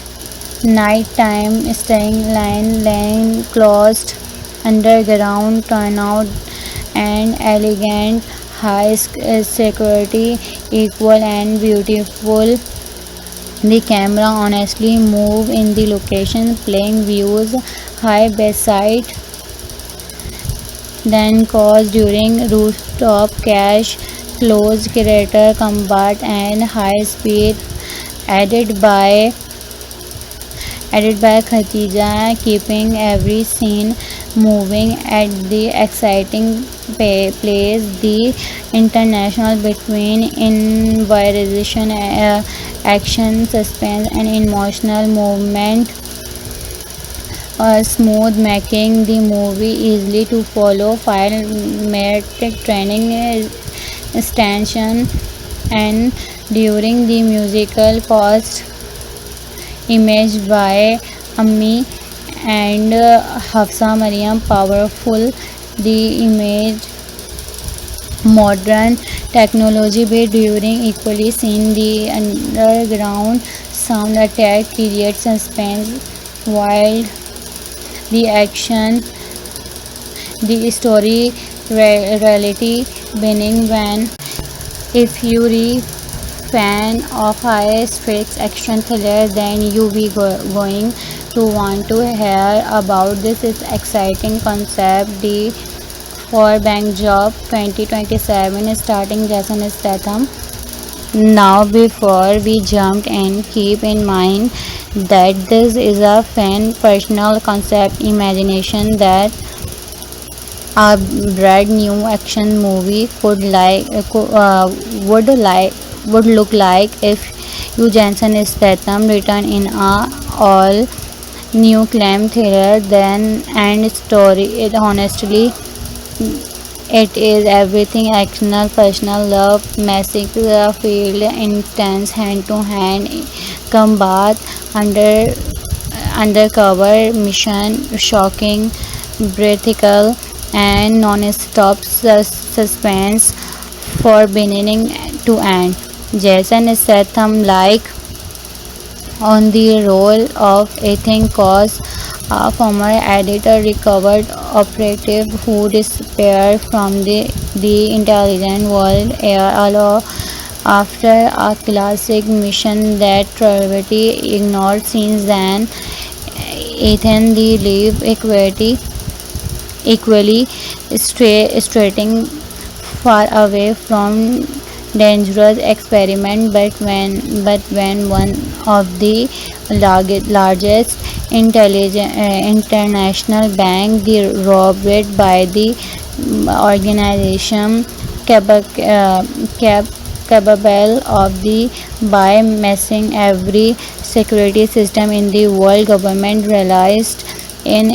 nighttime staying lane closed underground turnout and elegant high security equal and beautiful. The camera honestly move in the location playing views high beside then cause during rooftop cache close creator combat and high speed added by Khatija, keeping every scene moving at the exciting pace. The international between improvisation, action, suspense, and emotional movement smooth, making the movie easily to follow. Filmatic training extension and during the musical post imaged by Ammi and Hafsa Mariam powerful the image modern technology be during equally seen the underground sound attack creates suspense while the action the story reality winning when if you re fan of high stakes action thriller then you be going to want to hear about this is exciting concept the for bank job 2027 starting Jason Statham. Now before we jump in keep in mind that this is a fan personal concept imagination that a brand new action movie would look like if you Jensen Statham return in a all new crime thriller then and story it honestly it is everything actional personal love massacre field intense hand to hand combat under undercover mission shocking breathtaking and non-stop suspense for beginning to end. Jason Statham like on the role of Ethan Cause, a former editor recovered operative who disappeared from the intelligent world after a classic mission that gravity ignored since then. Ethan the live equally straighting far away from dangerous experiment but when one of the largest international bank the robbed by the organization capable of the by messing every security system in the world government realized in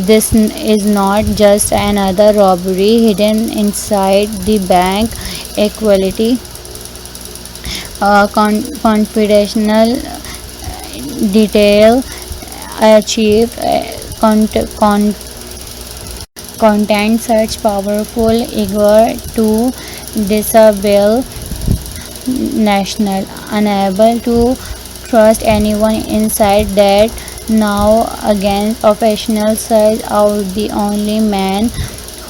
this is not just another robbery hidden inside the bank equality confidential detail achieve content such powerful eager to disable national, unable to trust anyone inside that. Now against official search out the only man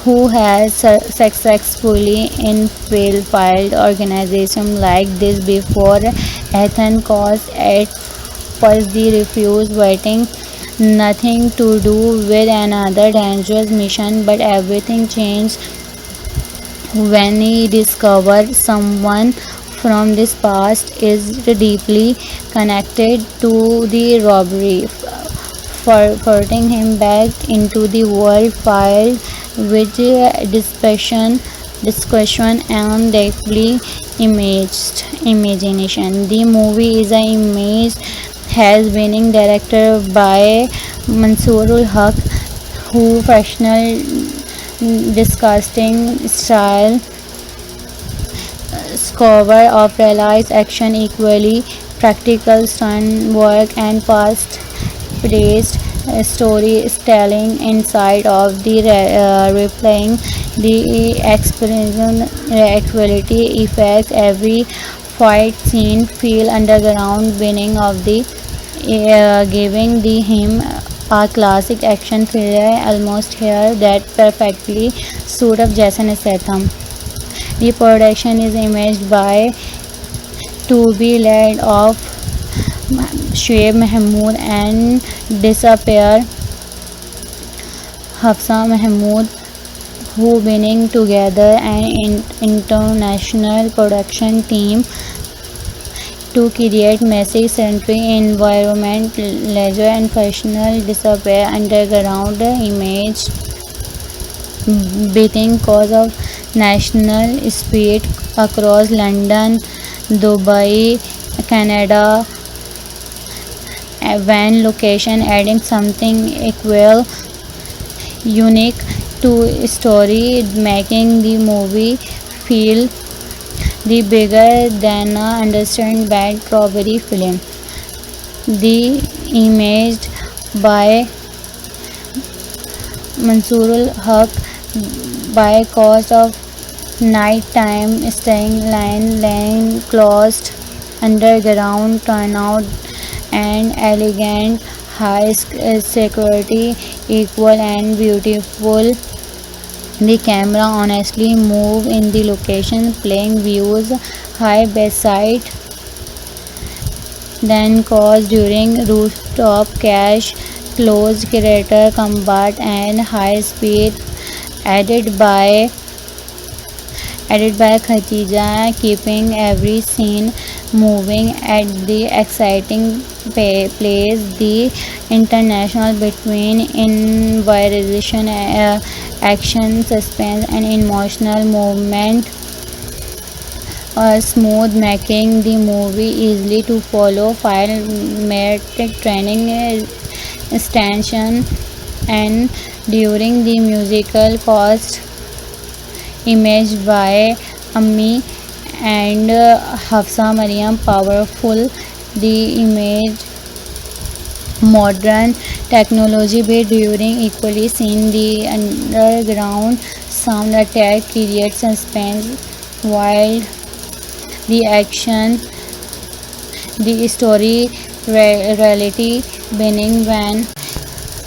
who has successfully infiltrated organization like this before. Athens caused at first the refuse waiting nothing to do with another dangerous mission, but everything changed when he discovered someone from this past is deeply connected to the robbery, forcing him back into the world filled with discussion and deeply imaged imagination. The movie is an image has been directed by Mansoorul Haq, who professional disgusting style cover of realized action equally practical stunt work and fast-paced storytelling inside of the replaying the experience actuality effects. Every fight scene feel underground beginning of the giving the him a classic action thriller almost here that perfectly suit of Jason Statham. The production is imaged by to be led of Shoaib Mahmood and disappear Hafsa Mahmood, who winning together an international production team to create massive century environment, leisure and professional disappear underground image beating cause of national speed across London, Dubai, Canada, van location adding something equal unique to story, making the movie feel the bigger than a understand bad robbery film. The imaged by Mansoorul Haq by cost of nighttime staying lane closed underground turnout and elegant high security equal and beautiful. The camera honestly move in the location playing views high beside then cause during rooftop cache closed crater combat and high speed added by Khatija, keeping every scene moving at the exciting pace. The international between inspiration, action, suspense, and emotional movement smooth, making the movie easily to follow. Filmatic training extension and during the musical cost imaged by Ammi and Hafsa Mariam powerful the image modern technology be during equally seen the underground sound attack creates suspense while the action the story reality beginning when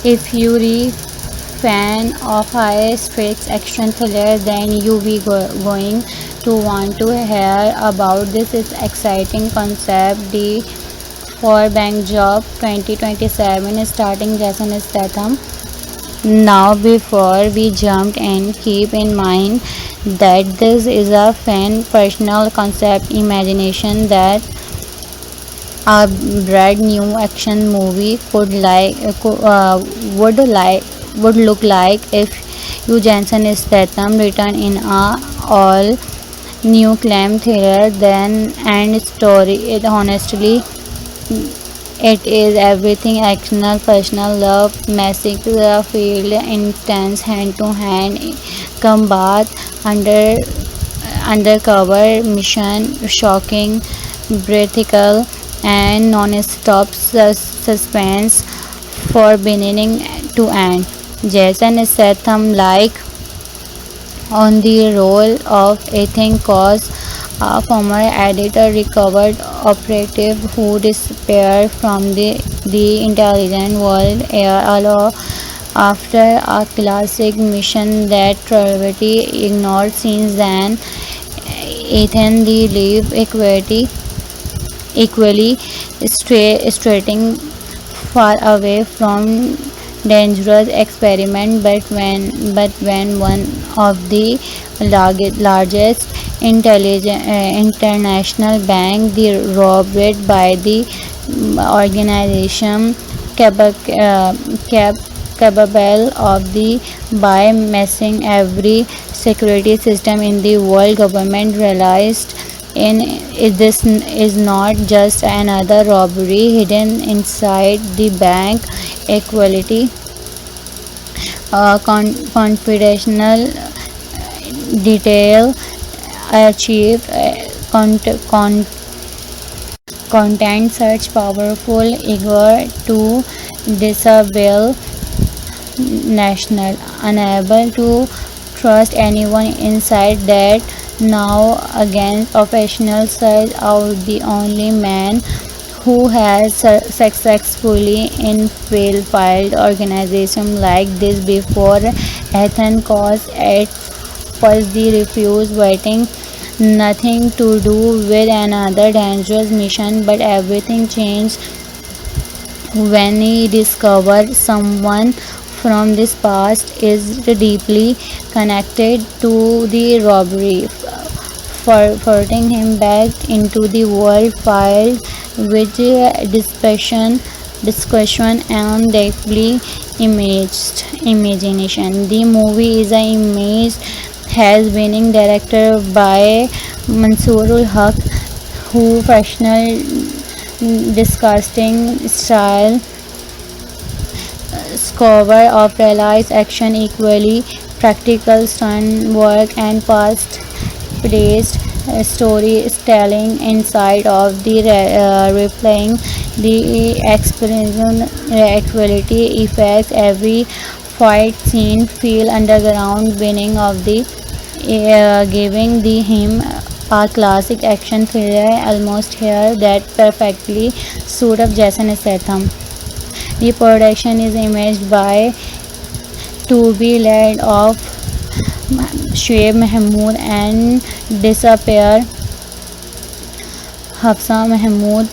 if you are fan of high stakes action thriller then you be going to want to hear about this is exciting concept. The for bank job 2027 starting Jason Statham. Now before we jump in keep in mind that this is a fan personal concept imagination that a brand new action movie would look like if you Jensen Statham return in a all new clam thriller then and story. It honestly it is everything actional personal love massive field intense hand to hand combat undercover mission shocking breathtaking and non-stop suspense for beginning to end. Jason Statham like on the role of Ethan Cause, a former editor recovered operative who disappeared from the intelligence world after a classic mission that Trinity ignored. Since then, Ethan the live equally straighting far away from dangerous experiment, but when one of the largest international bank the robbed by the organization capable of the by messing every security system in the world. Government realized in this is not just another robbery hidden inside the bank. Equality confidential detail achieved content such powerful eager to disable national unable to trust anyone inside that. Now against professionals search out the only man who has successfully infiltrated organizations like this before. Ethan Cause at first the refused waiting nothing to do with another dangerous mission, but everything changed when he discovered someone from this past is deeply connected to the robbery, forcing him back into the world filled with discussion and deeply imaged imagination. The movie is an image has winning director by Mansoorul Haq, who professional disgusting style cover of realized action equally practical stunt work and past placed storytelling inside of the replaying the experience equality effects. Every fight scene feel underground winning of the giving the him a classic action thriller almost here that perfectly suit of Jason Statham. The production is imaged by to be led of Shoaib Mahmood and disappear Hafsa Mahmood,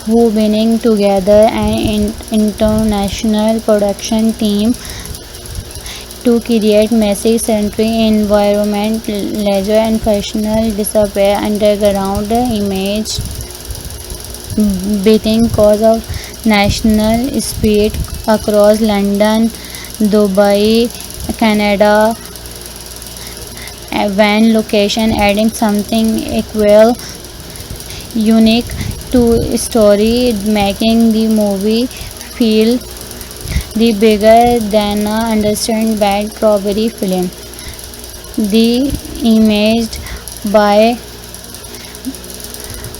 who winning together an international production team to create messy century environment, leisure and professional disappear underground image beating cause of national speed across London, Dubai, Canada, van location adding something equal unique to story, making the movie feel the bigger than a understand bad robbery film. The imaged by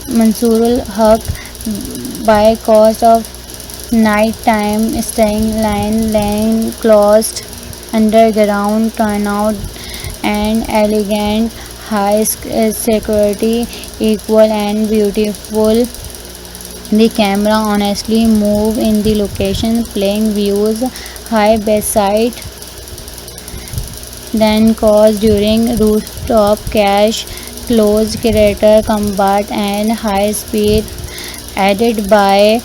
Mansoorul Haq by cause of nighttime staying lane closed underground turnout and elegant high security equal and beautiful. The camera honestly move in the location playing views high beside then cause during rooftop cache close creator combat and high speed added by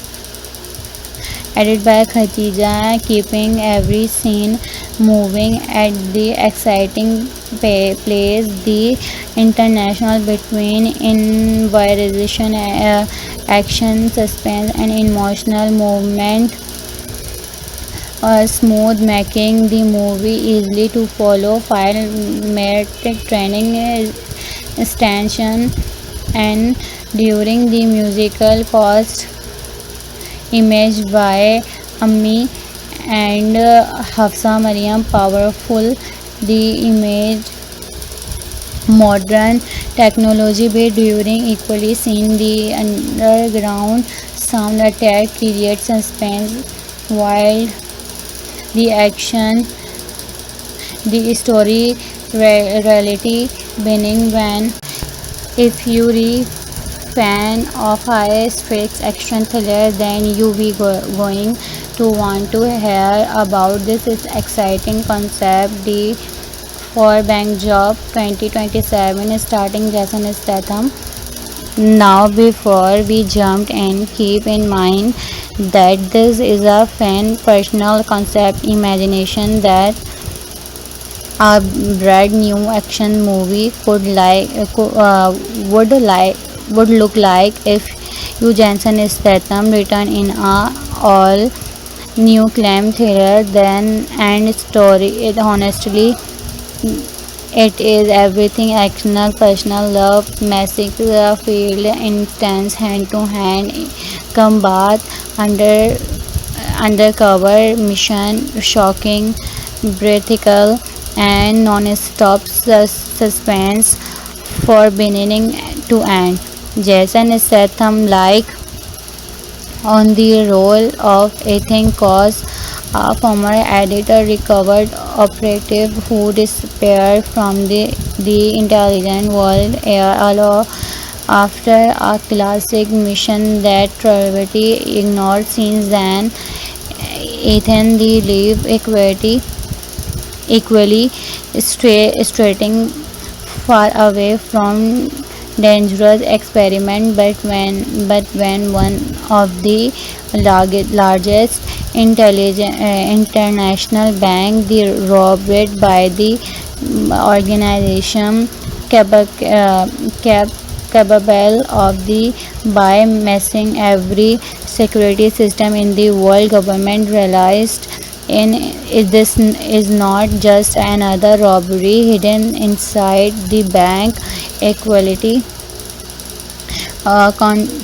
Khatija, keeping every scene moving at the exciting pace. The international between improvisation, action, suspense, and emotional movement are smooth, making the movie easily to follow. Filmatic training station and during the musical cost imaged by Ammi and Hafsa Mariam powerful. The image modern technology based during equally seen the underground sound attack creates suspense while the action the story reality winning when if you're a fan of high stakes action thriller, then you be going to want to hear about this is exciting concept. The for Bank Job 2027 starting Jason Statham. Now, before we jump in, keep in mind that this is a fan personal concept imagination that a brand new action movie would look like if you Jensen Statham return in a all new clam thriller then and story. It honestly it is everything actional, personal love, massive field, intense hand-to-hand combat, undercover mission, shocking, breathtaking, and non-stop suspense for beginning to end. Jason Statham like on the role of Ethan Cause, a former editor recovered operative who disappeared from the intelligent world after a classic mission that tragedy ignored since then. Ethan the live equally straighting far away from dangerous experiment but when one of the largest international bank the robbed by the organization capable of the by messing every security system in the world government realized in this is not just another robbery hidden inside the bank equality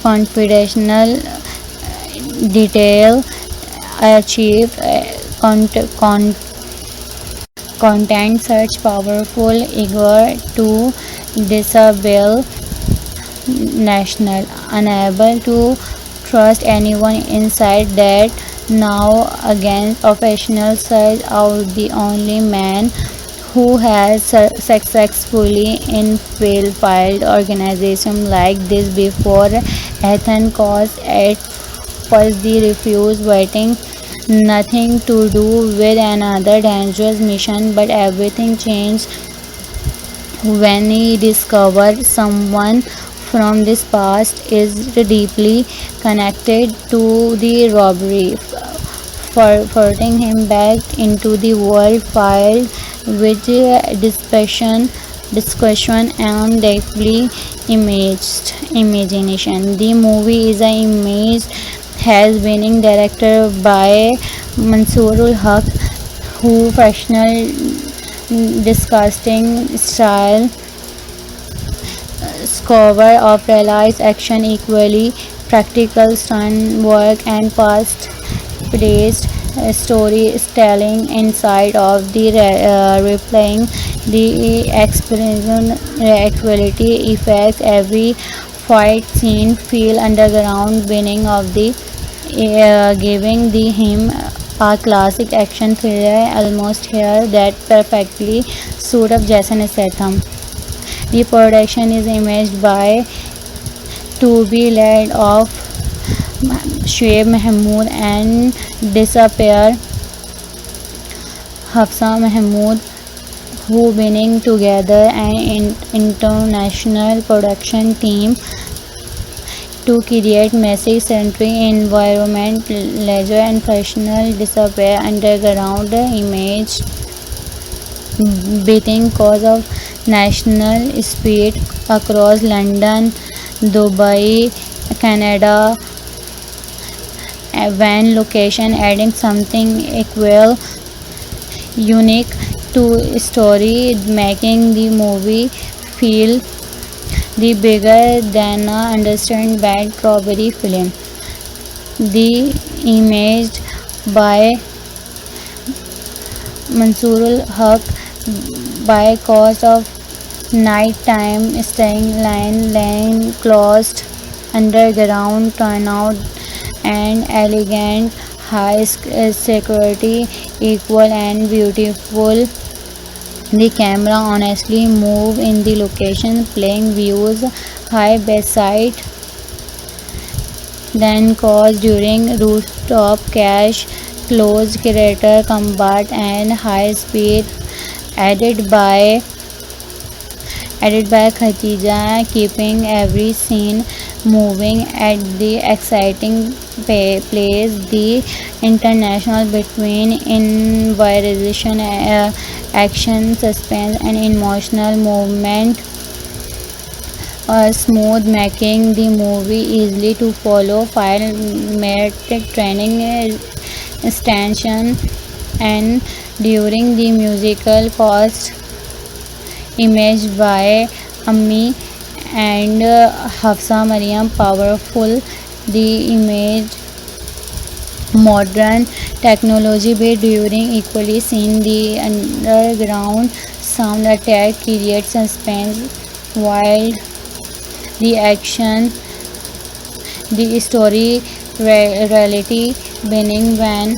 confidential detail achieve content such powerful eager to disable national unable to trust anyone inside that now against professional search out the only man who has successfully infiltrated organization like this before. Ethan Cause at first the refused waiting nothing to do with another dangerous mission but everything changed when he discovered someone from this past is deeply connected to the robbery, forcing him back into the world filled with discussion and deeply imaged imagination. The movie is an image has been directed by Mansoorul Haq, who professional disgusting style cover of realized action equally practical stunt work and past-paced storytelling inside of the replaying the explosion equality effects every fight scene feel underground winning of the giving the him a classic action thriller almost here that perfectly suit of Jason Statham. The production is imaged by to be led of Shoaib Mahmood and Disappear Hafsa Mahmood who winning together an international production team to create massive century environment, leisure and professional disappear underground image beating cause of national speed across London, Dubai, Canada, van location adding something equal unique to story making the movie feel the bigger than a understand bad robbery film. The imaged by Mansoorul Haq by cause of nighttime staying lane closed underground turnout and elegant high security equal and beautiful The camera honestly moved in the location, playing views high beside then caused during rooftop cache, closed crater combat and high speed added by Khatija, keeping every scene moving at the exciting place. The international between improvisation, action, suspense, and emotional movement smooth, making the movie easily to follow. Filmatic training station and during the musical cost imaged by Ammi and Hafsa Mariam powerful the image modern technology based during equally seen the underground sound attack creates suspense while the action the story reality winning when